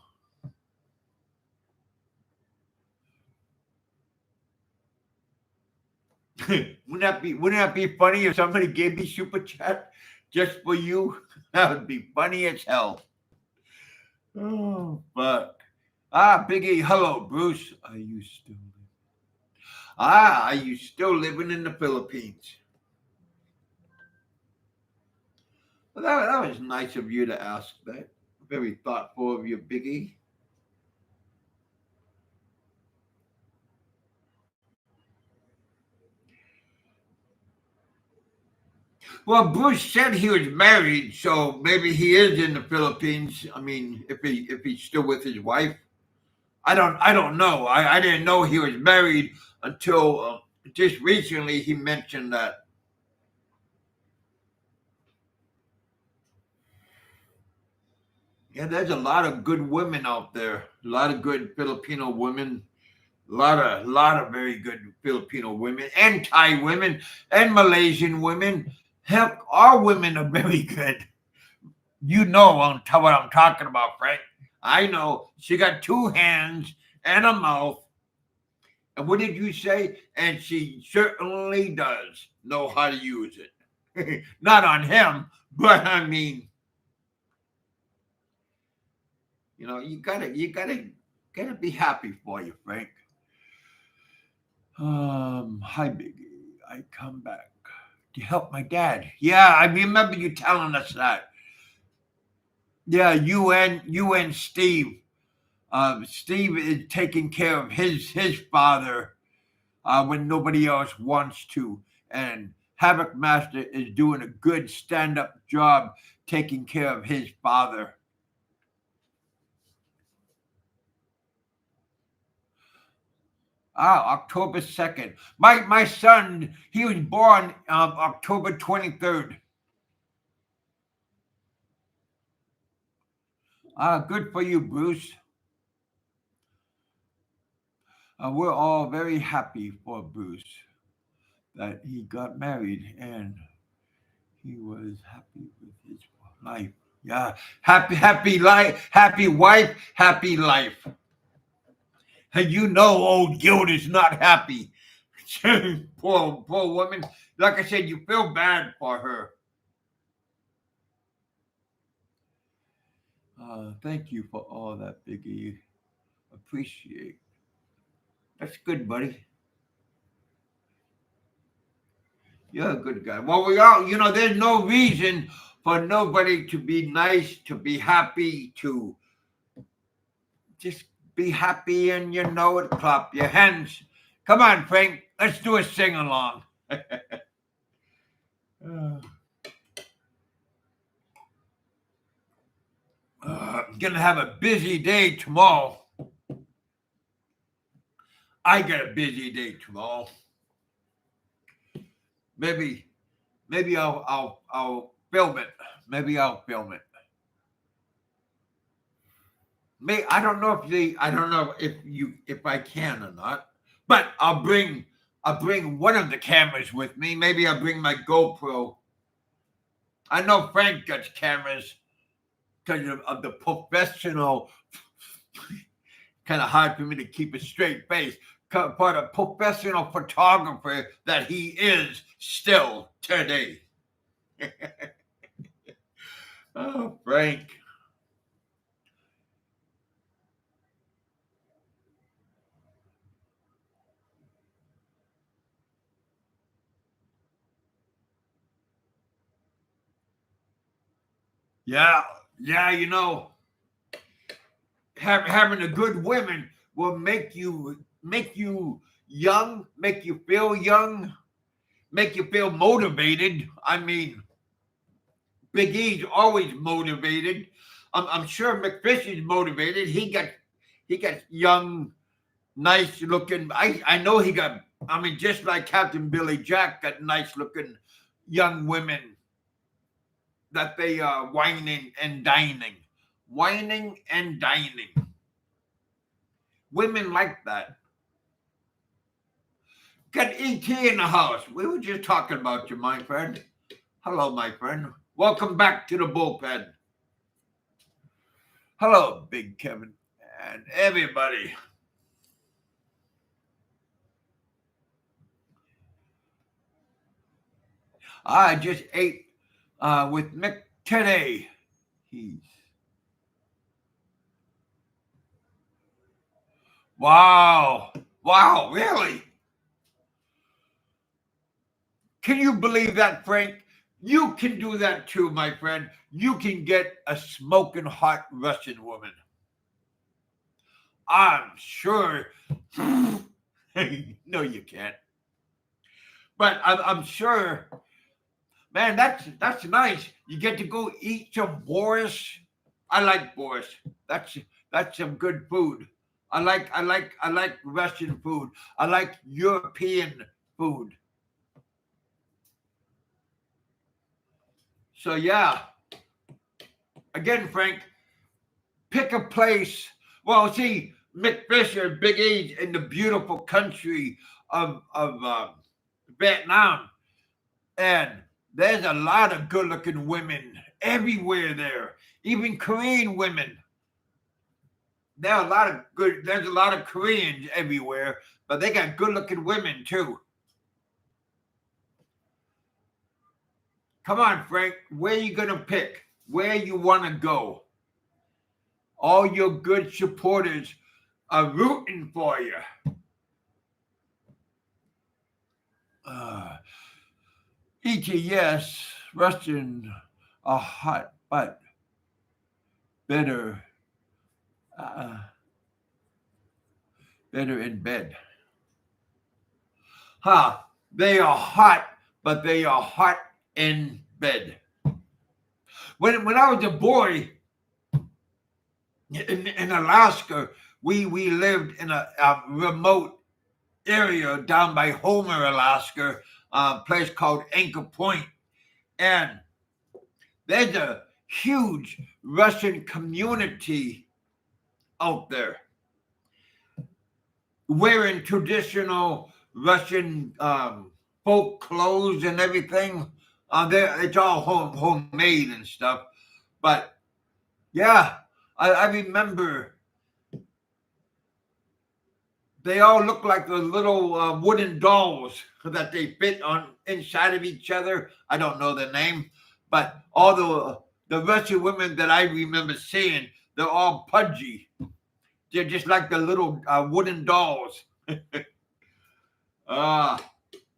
Wouldn't that be funny if somebody gave me super chat just for you? That would be funny as hell. Oh, fuck. Biggie, hello, Bruce. Are you still living in the Philippines? Well, that was nice of you to ask that. Very thoughtful of you, Biggie. Well, Bruce said he was married, so maybe he is in the Philippines. I mean, if he's still with his wife, I don't know. I didn't know he was married until just recently. He mentioned that. Yeah, there's a lot of good women out there. A lot of good Filipino women. A lot of very good Filipino women and Thai women and Malaysian women. Heck, all women are very good. You know what I'm talking about, Frank. I know. She got 2 hands and a mouth. And what did you say? And she certainly does know how to use it. Not on him, but I mean, you gotta be happy for you, Frank. Hi, Biggie. I come back to help my dad. Yeah, I remember you telling us that. Yeah, you and Steve. Steve is taking care of his father when nobody else wants to, and Havoc Master is doing a good stand-up job taking care of his father. October 2nd. My son, he was born October 23rd. Good for you, Bruce. We're all very happy for Bruce that he got married and he was happy with his life. Yeah, happy life, happy wife, happy life. And old Guild is not happy. poor woman. Like I said, you feel bad for her. Thank you for all that, Biggie. Appreciate. That's good, buddy. You're a good guy. Well, we all, there's no reason for nobody to be nice, to be happy, to just be happy and clap your hands. Come on, Frank. Let's do a sing along. I'm gonna have a busy day tomorrow. I got a busy day tomorrow. Maybe I'll film it. Maybe I'll film it. I don't know if I can or not, but I'll bring one of the cameras with me. Maybe I'll bring my GoPro. I know Frank gets cameras because of the professional. Kind of hard for me to keep a straight face. For the professional photographer that he is still today. Oh, Frank. Yeah, having a good woman will make you young, make you feel young, make you feel motivated. I mean, Big E's always motivated. I'm sure McFish is motivated. He got young, nice looking. I know he got. I mean, just like Captain Billy Jack got nice looking young women that they are whining and dining. Women like that. Got ET in the house. We were just talking about you, my friend. Hello, my friend. Welcome back to the bullpen. Hello, BigKevin and everybody. I just ate with Mick today. Wow, really? Can you believe that, Frank? You can do that too, my friend. You can get a smoking hot Russian woman. I'm sure. No, you can't. But I'm sure, man. That's nice. You get to go eat some borscht. I like borscht. That's some good food. I like Russian food. I like European food. So yeah. Again, Frank, pick a place. Well, see, Mick Fisher, Big Age in the beautiful country of Vietnam, and there's a lot of good-looking women everywhere there, even Korean women. There are a lot of good. There's a lot of Koreans everywhere, but they got good-looking women too. Come on, Frank. Where you gonna pick? Where you want to go? All your good supporters are rooting for you. ETS, Russian are hot, but better in bed. They are hot, but they are hot in bed. When I was a boy in Alaska, we lived in a remote area down by Homer, Alaska, a place called Anchor Point. And there's a huge Russian community out there wearing traditional Russian folk clothes and everything. It's all homemade and stuff. But yeah, I remember they all look like the little wooden dolls that they fit on inside of each other. I don't know the name, but all the Russian women that I remember seeing, they're all pudgy. They're just like the little wooden dolls. That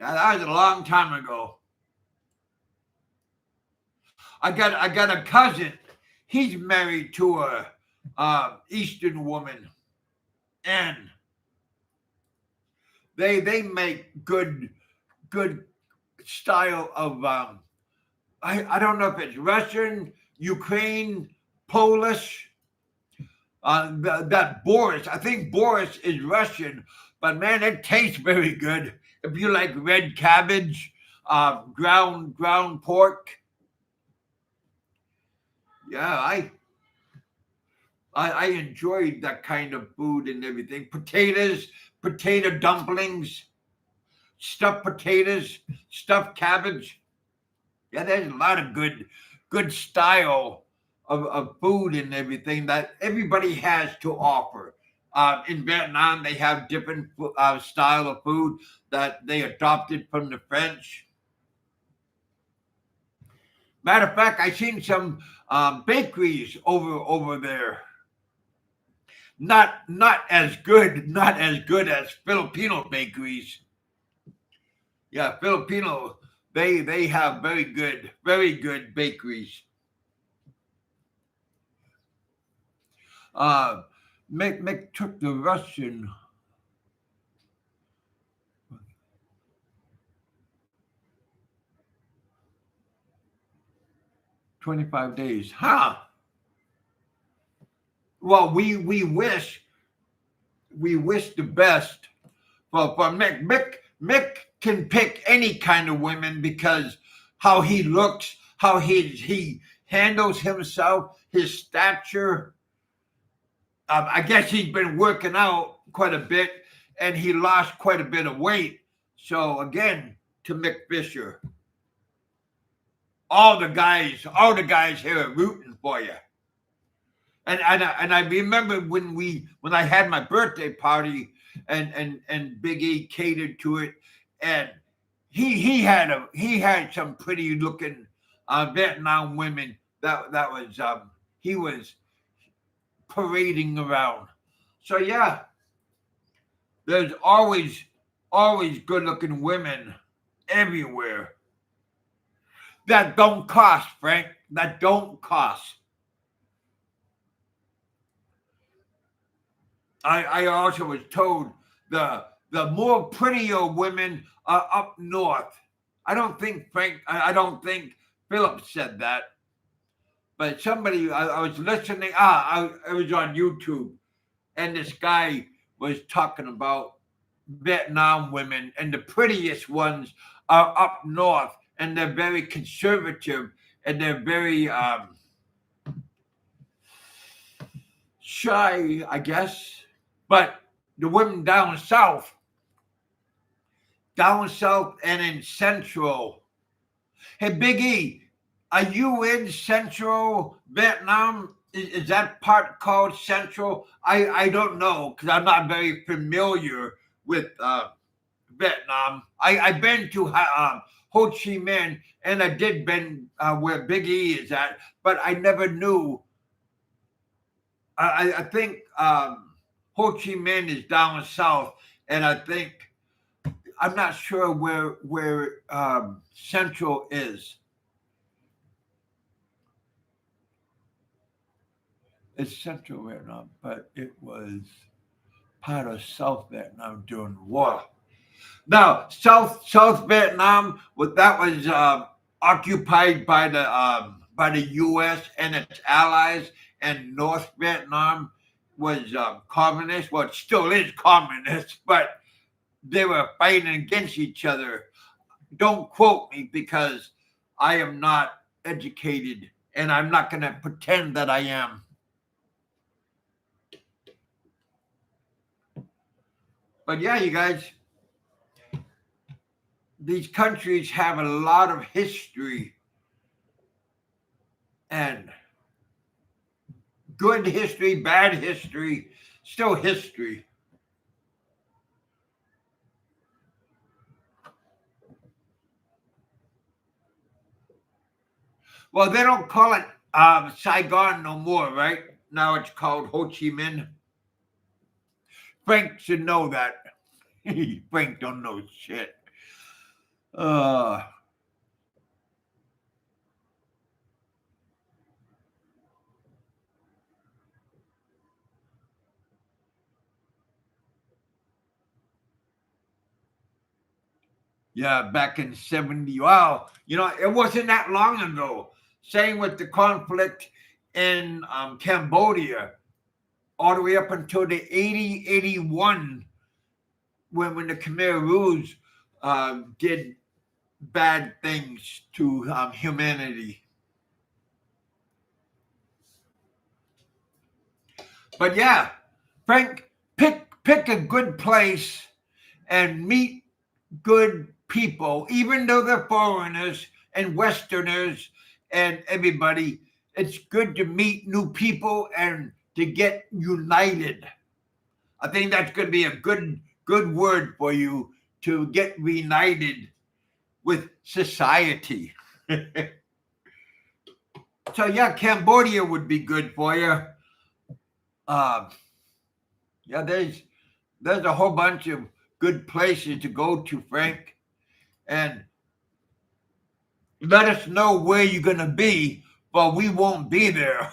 was a long time ago. I got a cousin. He's married to a Eastern woman, and they make good style of I don't know if it's Russian, Ukraine, Polish. That Boris, I think Boris is Russian, but man, it tastes very good. If you like red cabbage, ground pork, yeah, I enjoyed that kind of food and everything. Potato dumplings, stuffed potatoes, stuffed cabbage. Yeah, there's a lot of good style of food and everything that everybody has to offer. In Vietnam, they have different style of food that they adopted from the French. Matter of fact, I seen some bakeries over there. Not as good as Filipino bakeries. Yeah, Filipino, they have very good bakeries. Mick took the Russian. $25 days. Well, we wish the best for Mick. Mick can pick any kind of women because how he looks, how he handles himself, his stature. I guess he's been working out quite a bit, and he lost quite a bit of weight. So again, to Mick Fisher, all the guys here are rooting for you. And I remember when I had my birthday party and Big E catered to it, and he had some pretty looking Vietnam women that was he was parading around. So yeah, there's always good looking women everywhere. That don't cost, Frank. That don't cost. I also was told the more prettier women are up north. I don't think Philip said that, but somebody I was listening. I was on YouTube, and this guy was talking about Vietnam women, and the prettiest ones are up north, and they're very conservative, and they're very shy, I guess. But the women down south and in central. Hey, Big E, are you in central Vietnam Is that part called Central? I don't know because I'm not very familiar with Vietnam. I've been to Ho Chi Minh and I did been where Big E is at, but I never knew. I think Ho Chi Minh is down south, and I think I'm not sure where Central is. It's Central Vietnam, but it was part of South Vietnam during the war. Now, South Vietnam, that was occupied by the U.S. and its allies, and North Vietnam was communist. Well, it still is communist, but they were fighting against each other. Don't quote me because I am not educated, and I'm not going to pretend that I am. But yeah, you guys, these countries have a lot of history and good history, bad history, still history. Well, they don't call it Saigon no more, right? Now it's called Ho Chi Minh. Frank should know that. Frank don't know shit. Yeah, back in 70. Wow. You know, it wasn't that long ago. Same with the conflict in Cambodia, all the way up until the 81, when the Khmer Rouge did bad things to humanity. But yeah, Frank, pick a good place and meet good people, even though they're foreigners and Westerners and everybody. It's good to meet new people and to get united. I think that's going to be a good word for you, to get reunited with society. So yeah, Cambodia would be good for you. Yeah, there's a whole bunch of good places to go to, Frank, and let us know where you're gonna be, but we won't be there.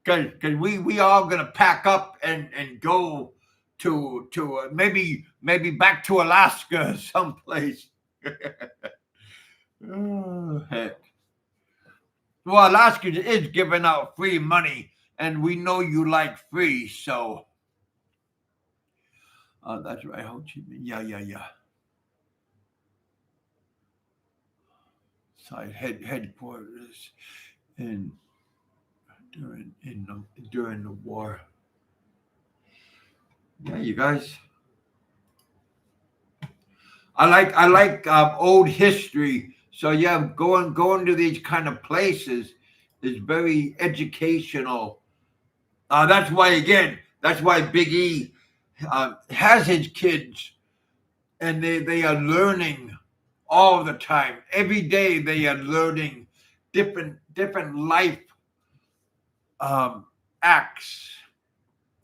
Cause we all gonna pack up and go to maybe back to Alaska someplace. Oh, heck. Well, Alaska is giving out free money, and we know you like free, so that's right. Ho Chi Minh. Yeah. Side headquarters during the war. Yeah, you guys. I like old history. So yeah, going to these kind of places is very educational. That's why Big E has his kids, and they are learning all the time. Every day they are learning different life acts,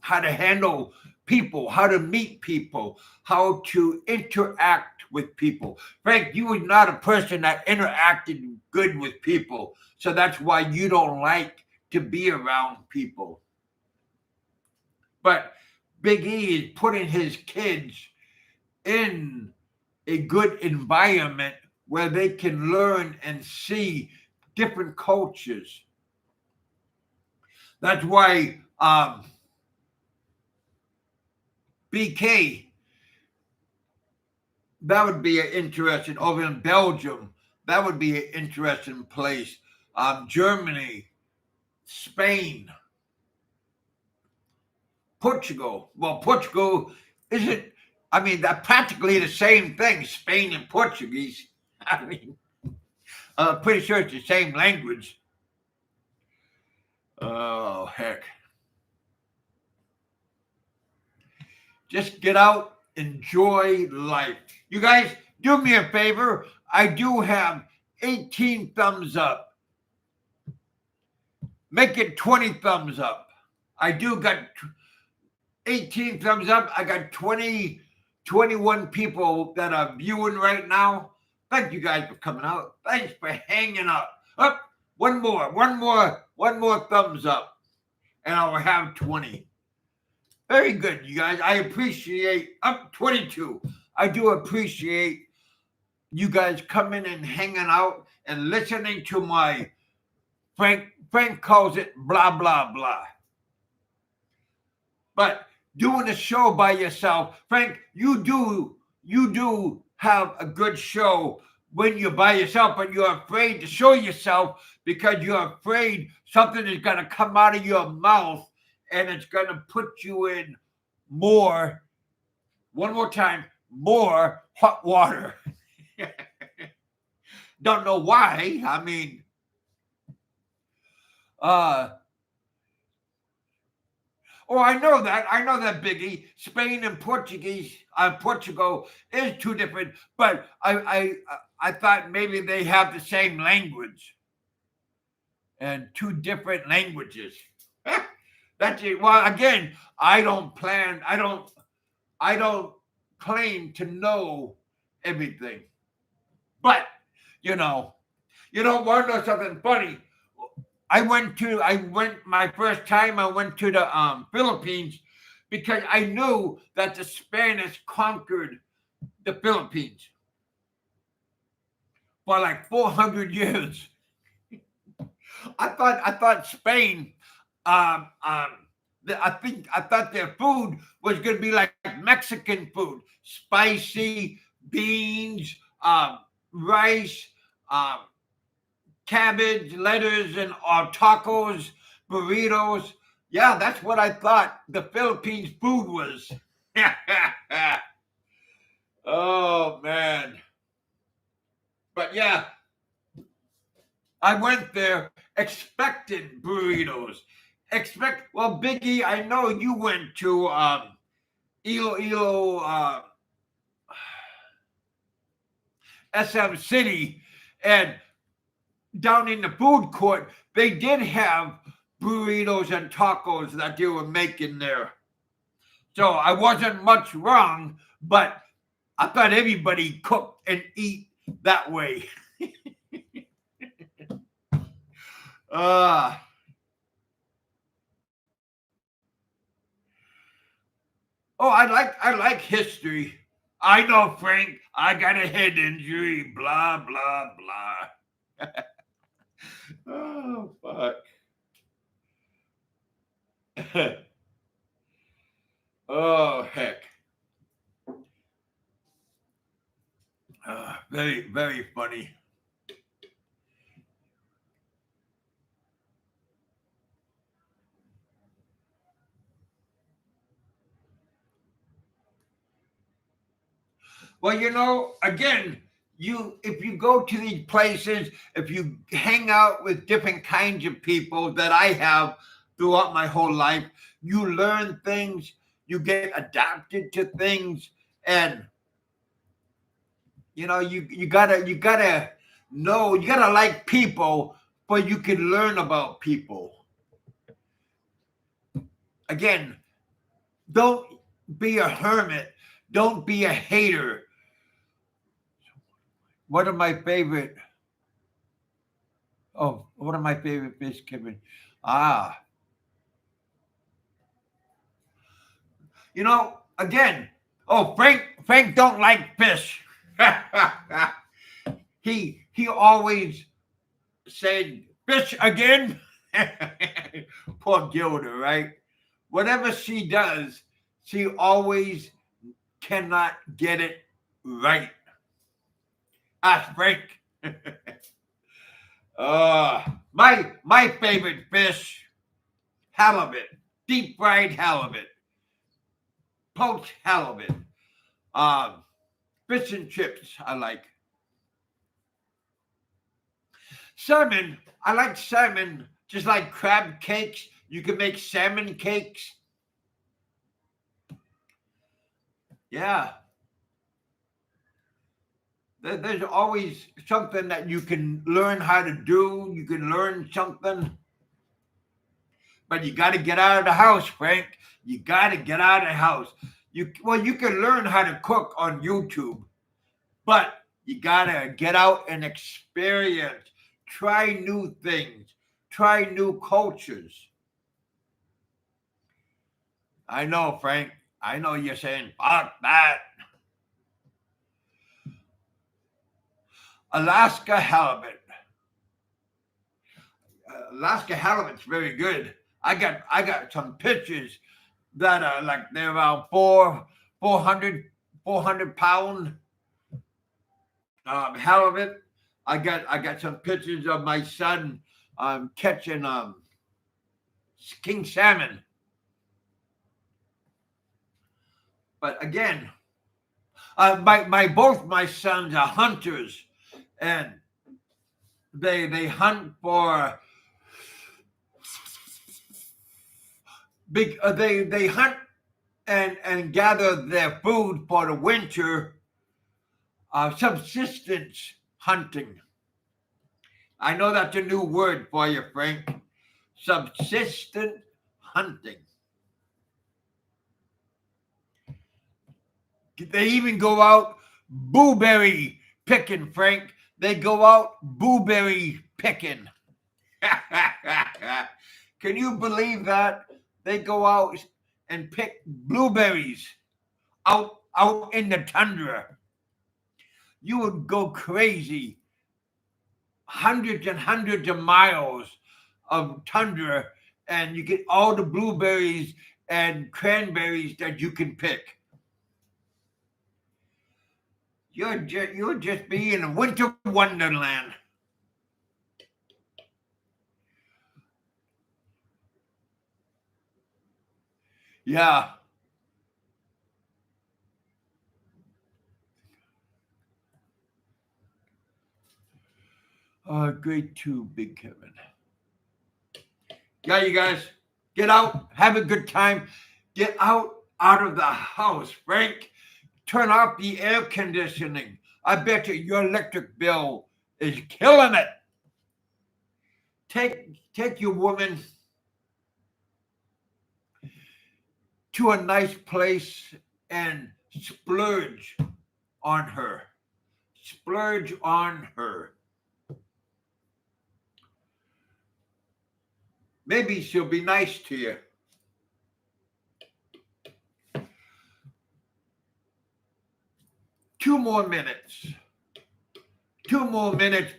how to handle people, how to meet people, how to interact with people. Frank, you were not a person that interacted good with people, so that's why you don't like to be around people. But Big E is putting his kids in a good environment where they can learn and see different cultures. That's why BK, that would be an interesting, over in Belgium, that would be an interesting place. Germany, Spain, Portugal. Well, Portugal isn't, they're practically the same thing, Spain and Portuguese. Pretty sure it's the same language. Oh, heck. Just get out, enjoy life. You guys, do me a favor. I do have 18 thumbs up. Make it 20 thumbs up. I do got 18 thumbs up. I got 21 people that are viewing right now. Thank you guys for coming out. Thanks for hanging out. Up, one more thumbs up, and I will have 20. Very good, you guys. I appreciate up 22. I do appreciate you guys coming and hanging out and listening to my Frank calls it blah blah blah. But doing a show by yourself, Frank, you do have a good show when you're by yourself, but you're afraid to show yourself because you're afraid something is going to come out of your mouth and it's going to put you in more, one more time, more hot water. Don't know why. I mean, oh, I know that, Biggie. Spain and Portugal is two different, but I thought maybe they have the same language and two different languages. That's it. Well, again, I don't claim to know everything, but you know, want to know something funny? My first time I went to the Philippines because I knew that the Spanish conquered the Philippines for like 400 years. I thought Spain, I thought their food was going to be like Mexican food, spicy beans, rice, cabbage, lettuce, and tacos, burritos. Yeah, that's what I thought the Philippines food was. Oh, man. But yeah, I went there expecting burritos. Well, Biggie, I know you went to Iloilo, SM City, and down in the food court, they did have burritos and tacos that they were making there. So I wasn't much wrong, but I thought everybody cooked and eat that way. I like history. I know, Frank. I got a head injury. Blah blah blah. Oh, fuck. Oh, heck. Very, very funny. Well, again, if you go to these places, if you hang out with different kinds of people that I have throughout my whole life, you learn things, you get adapted to things, and you gotta know, you gotta like people, but you can learn about people. Again, don't be a hermit, don't be a hater. One of my favorite fish, Kevin. Again, Frank don't like fish. He always said, fish again? Poor Gilda, right? Whatever she does, she always cannot get it right. Ask Frank. My favorite fish, halibut, deep fried halibut, poached halibut, fish and chips I like. Salmon, I like salmon, just like crab cakes. You can make salmon cakes. Yeah. There's always something that you can learn how to do. You can learn something. But you got to get out of the house, Frank. You got to get out of the house. You can learn how to cook on YouTube, but you got to get out and experience. Try new things. Try new cultures. I know, Frank. I know you're saying, fuck that. Alaska halibut. Alaska halibut's very good. I got some pictures that are like they're around 400 pound halibut. I got some pictures of my son catching king salmon. But again, both my sons are hunters, and they hunt for they hunt and gather their food for the winter. Subsistence hunting. I know that's a new word for you, Frank. Subsistence hunting. They even go out blueberry picking, Frank. They go out blueberry picking. Can you believe that? They go out and pick blueberries out in the tundra. You would go crazy. Hundreds and hundreds of miles of tundra, and you get all the blueberries and cranberries that you can pick. You'll just be in a winter wonderland. Yeah. Great too, BigKevin. Yeah, you guys, get out, have a good time. Get out of the house, Frank. Turn off the air conditioning. I bet you your electric bill is killing it. Take your woman to a nice place and splurge on her. Splurge on her. Maybe she'll be nice to you. Two more minutes,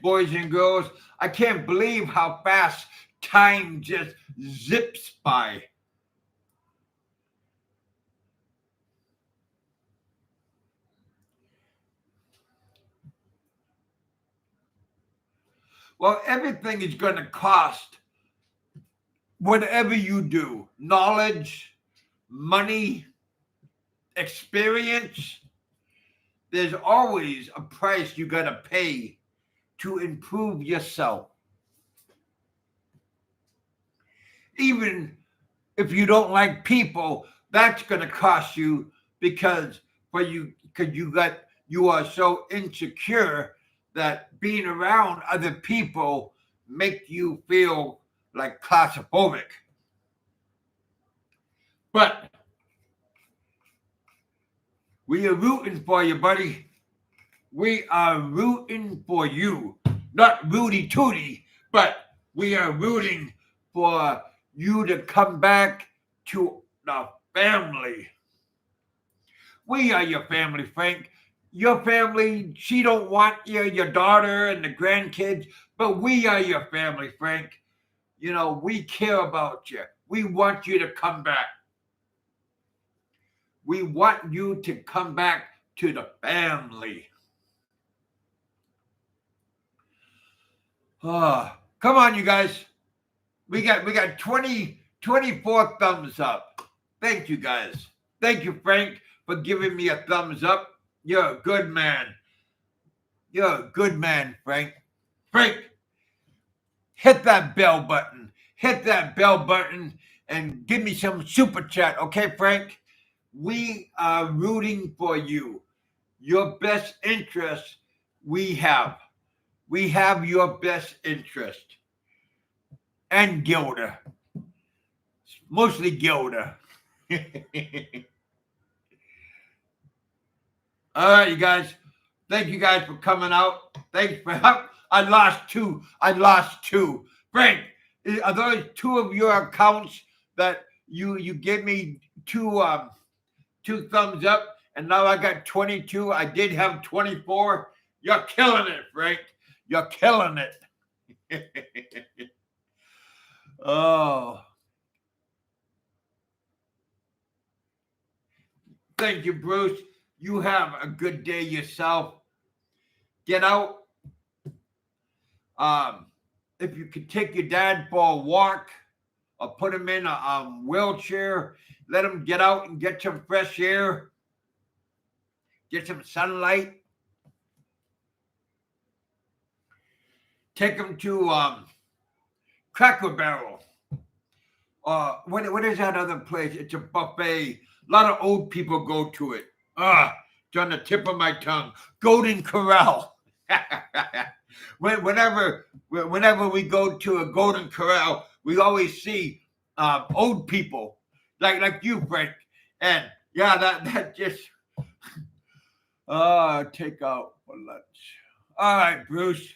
boys and girls. I can't believe how fast time just zips by. Well, everything is going to cost. Whatever you do, knowledge, money, experience, there's always a price you got to pay to improve yourself. Even if you don't like people, that's going to cost you because you are so insecure that being around other people make you feel like claustrophobic. But we are rooting for you, buddy. We are rooting for you. Not Rudy Tooty, but we are rooting for you to come back to the family. We are your family, Frank. Your family, she don't want you, your daughter and the grandkids, but we are your family, Frank. You know, we care about you. We want you to come back. We want you to come back to the family. Come on, you guys. We got 24 thumbs up. Thank you, guys. Thank you, Frank, for giving me a thumbs up. You're a good man. You're a good man, Frank. Frank, hit that bell button. Hit that bell button and give me some super chat, okay, Frank? We are rooting for you. Your best interest we have. We have your best interest. And Gilda. Mostly Gilda. All right, you guys. Thank you guys for coming out. Thanks for help. I lost two. Frank, are those two of your accounts that you gave me two thumbs up, and now I got 22. I did have 24. You're killing it, Frank. You're killing it. Oh. Thank you, Bruce. You have a good day yourself. Get out. If you could take your dad for a walk or put him in a wheelchair, let him get out and get some fresh air, get some sunlight. Take him to Cracker Barrel. What is that other place? It's a buffet. A lot of old people go to it. It's on the tip of my tongue. Golden Corral. Whenever we go to a Golden Corral, we always see old people like you, Frank. And yeah, that just take out for lunch. All right, Bruce.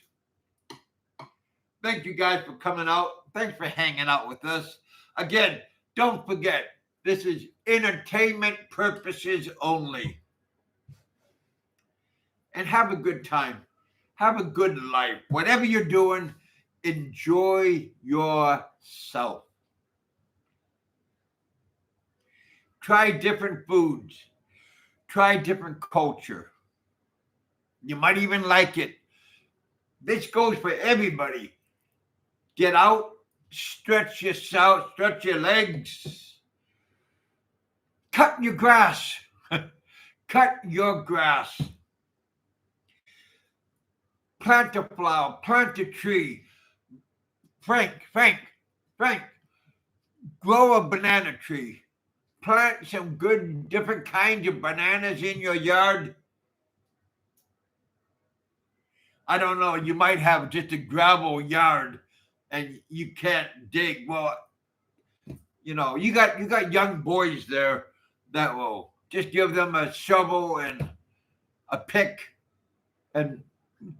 Thank you guys for coming out. Thanks for hanging out with us. Again, don't forget, this is entertainment purposes only. And have a good time. Have a good life. Whatever you're doing, enjoy yourself. Try different foods. Try different culture. You might even like it. This goes for everybody. Get out, stretch yourself, stretch your legs. Cut your grass. Cut your grass. Plant a flower, plant a tree. Frank, grow a banana tree. Plant some good different kinds of bananas in your yard. I don't know, you might have just a gravel yard and you can't dig. Well, you know, you got young boys there that will just give them a shovel and a pick and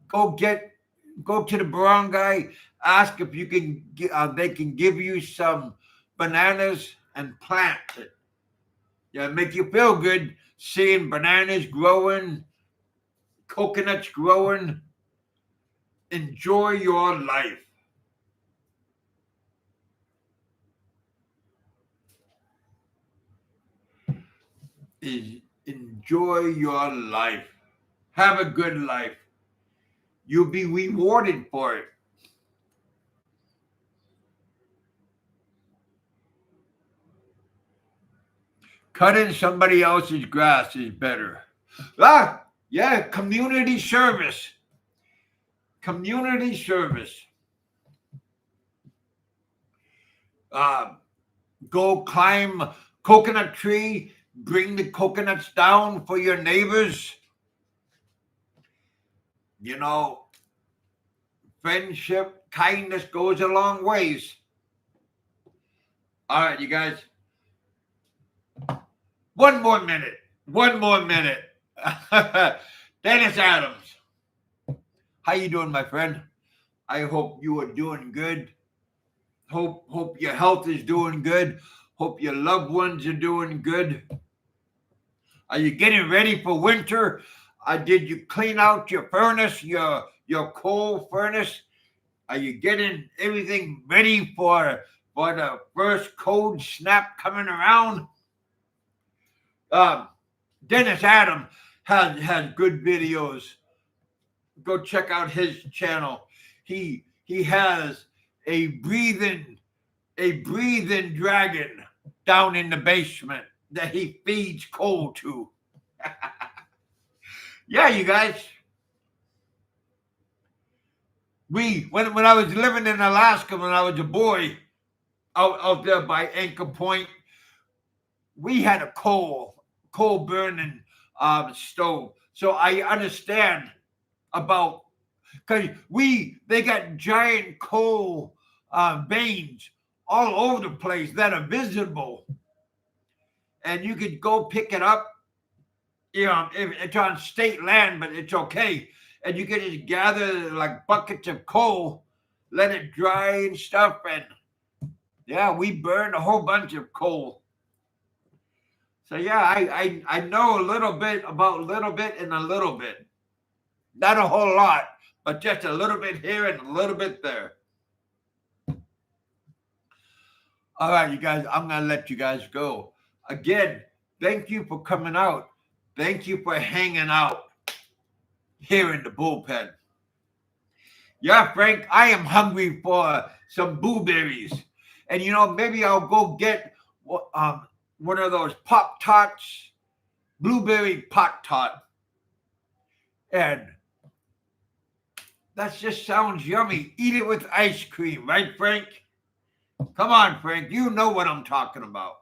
go to the barangay, ask if you can they can give you some bananas and plant it. Yeah, make you feel good seeing bananas growing, coconuts growing. Enjoy your life. Enjoy your life. Have a good life. You'll be rewarded for it. Cutting somebody else's grass is better. Yeah, community service. Community service. Go climb a coconut tree, bring the coconuts down for your neighbors. You know, friendship, kindness goes a long ways. All right, you guys. One more minute. Dennis Adams. How you doing, my friend? I hope you are doing good. Hope your health is doing good. Hope your loved ones are doing good. Are you getting ready for winter? Did you clean out your furnace, your coal furnace? Are you getting everything ready for the first cold snap coming around? Dennis Adams has good videos. Go check out his channel. He has a breathing dragon down in the basement that he feeds coal to. Yeah, you guys. When I was living in Alaska, when I was a boy out there by Anchor Point, we had a coal burning stove. So I understand about, because they got giant coal veins all over the place that are visible, and you could go pick it up. You know, if it's on state land, but it's okay. And you can just gather like buckets of coal, let it dry and stuff. And yeah, we burned a whole bunch of coal. So yeah, I know a little bit about a little bit and a little bit. Not a whole lot, but just a little bit here and a little bit there. All right, you guys, I'm going to let you guys go. Again, thank you for coming out. Thank you for hanging out here in the bullpen. Yeah, Frank, I am hungry for some blueberries. And, you know, maybe I'll go get one of those Pop-Tarts, blueberry Pop-Tart. And that just sounds yummy. Eat it with ice cream, right, Frank? Come on, Frank. You know what I'm talking about.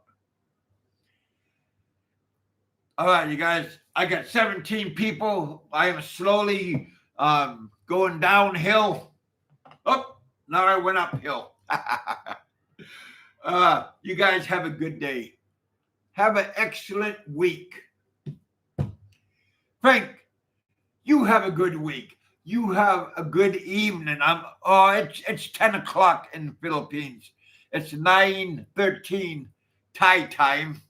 All right, you guys. I got 17 people. I am slowly going downhill. Oh, now I went uphill. You guys have a good day. Have an excellent week. Frank, you have a good week. You have a good evening. It's 10 o'clock in the Philippines. It's 9:13 Thai time,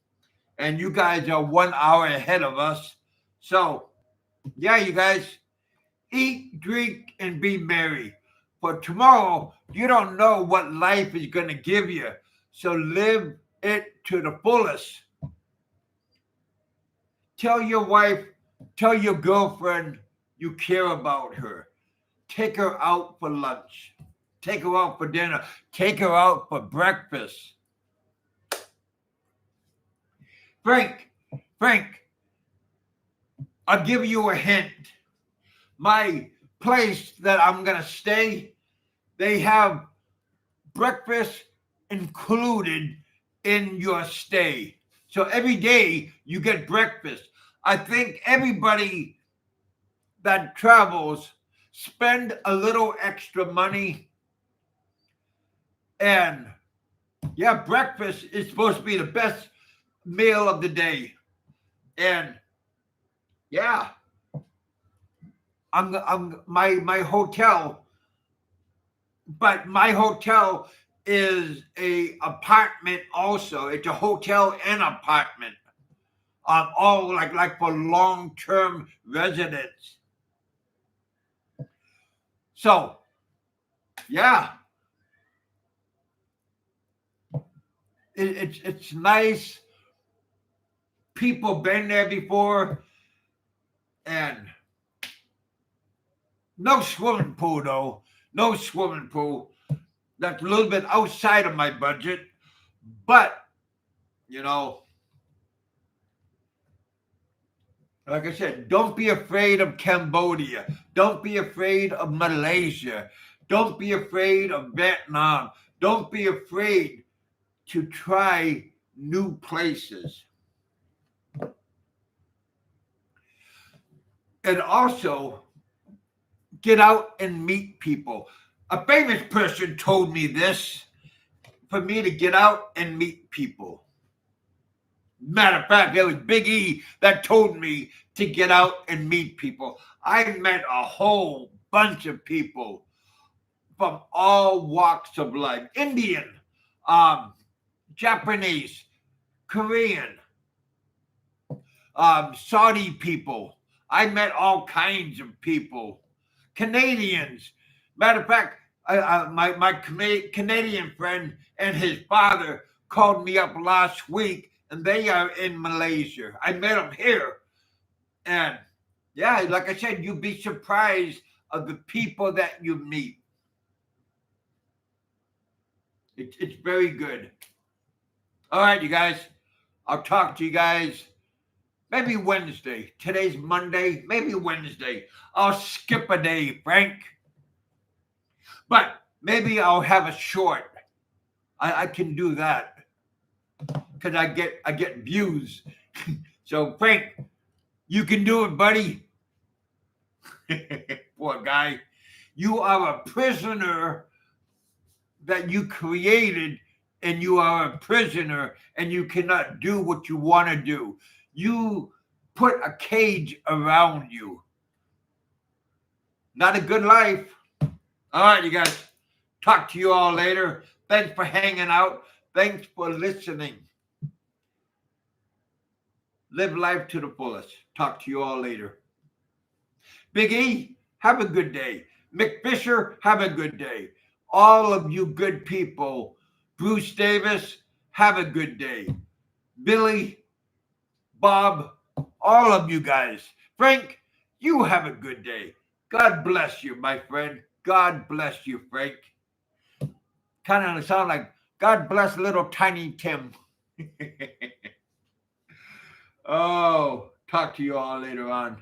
and you guys are 1 hour ahead of us. So, yeah, you guys, eat, drink, and be merry. For tomorrow, you don't know what life is going to give you. So live it to the fullest. Tell your wife, tell your girlfriend you care about her. Take her out for lunch. Take her out for dinner. Take her out for breakfast. Frank, I'll give you a hint. My place that I'm going to stay, they have breakfast included in your stay. So every day you get breakfast. I think everybody that travels spend a little extra money. And yeah, breakfast is supposed to be the best meal of the day. And yeah, my hotel, but my hotel is a apartment also. It's a hotel and apartment. All like for long-term residents. So yeah. It's nice. People been there before, and no swimming pool though. No swimming pool. That's a little bit outside of my budget, but you know, like I said, don't be afraid of Cambodia. Don't be afraid of Malaysia. Don't be afraid of Vietnam. Don't be afraid to try new places. And also get out and meet people. A famous person told me this, for me to get out and meet people. Matter of fact, it was Big E that told me to get out and meet people. I met a whole bunch of people from all walks of life. Indian, Japanese, Korean, Saudi people. I met all kinds of people. Canadians. Matter of fact, my Canadian friend and his father called me up last week, and they are in Malaysia. I met them here. And yeah, like I said, you'd be surprised of the people that you meet. It's very good. All right, you guys. I'll talk to you guys maybe Wednesday. Today's Monday. Maybe Wednesday. I'll skip a day, Frank. But maybe I'll have a short. I can do that because I get views. So Frank, you can do it, buddy. Poor guy. You are a prisoner that you created, and you are a prisoner, and you cannot do what you want to do. You put a cage around you. Not a good life. All right, you guys. Talk to you all later. Thanks for hanging out. Thanks for listening. Live life to the fullest. Talk to you all later. Big E, have a good day. Mick Fisher, have a good day. All of you good people. Bruce Davis, have a good day. Billy, Bob, all of you guys. Frank, you have a good day. God bless you, my friend. God bless you, Frank. Kind of sound like God bless little tiny Tim. Oh, talk to you all later on.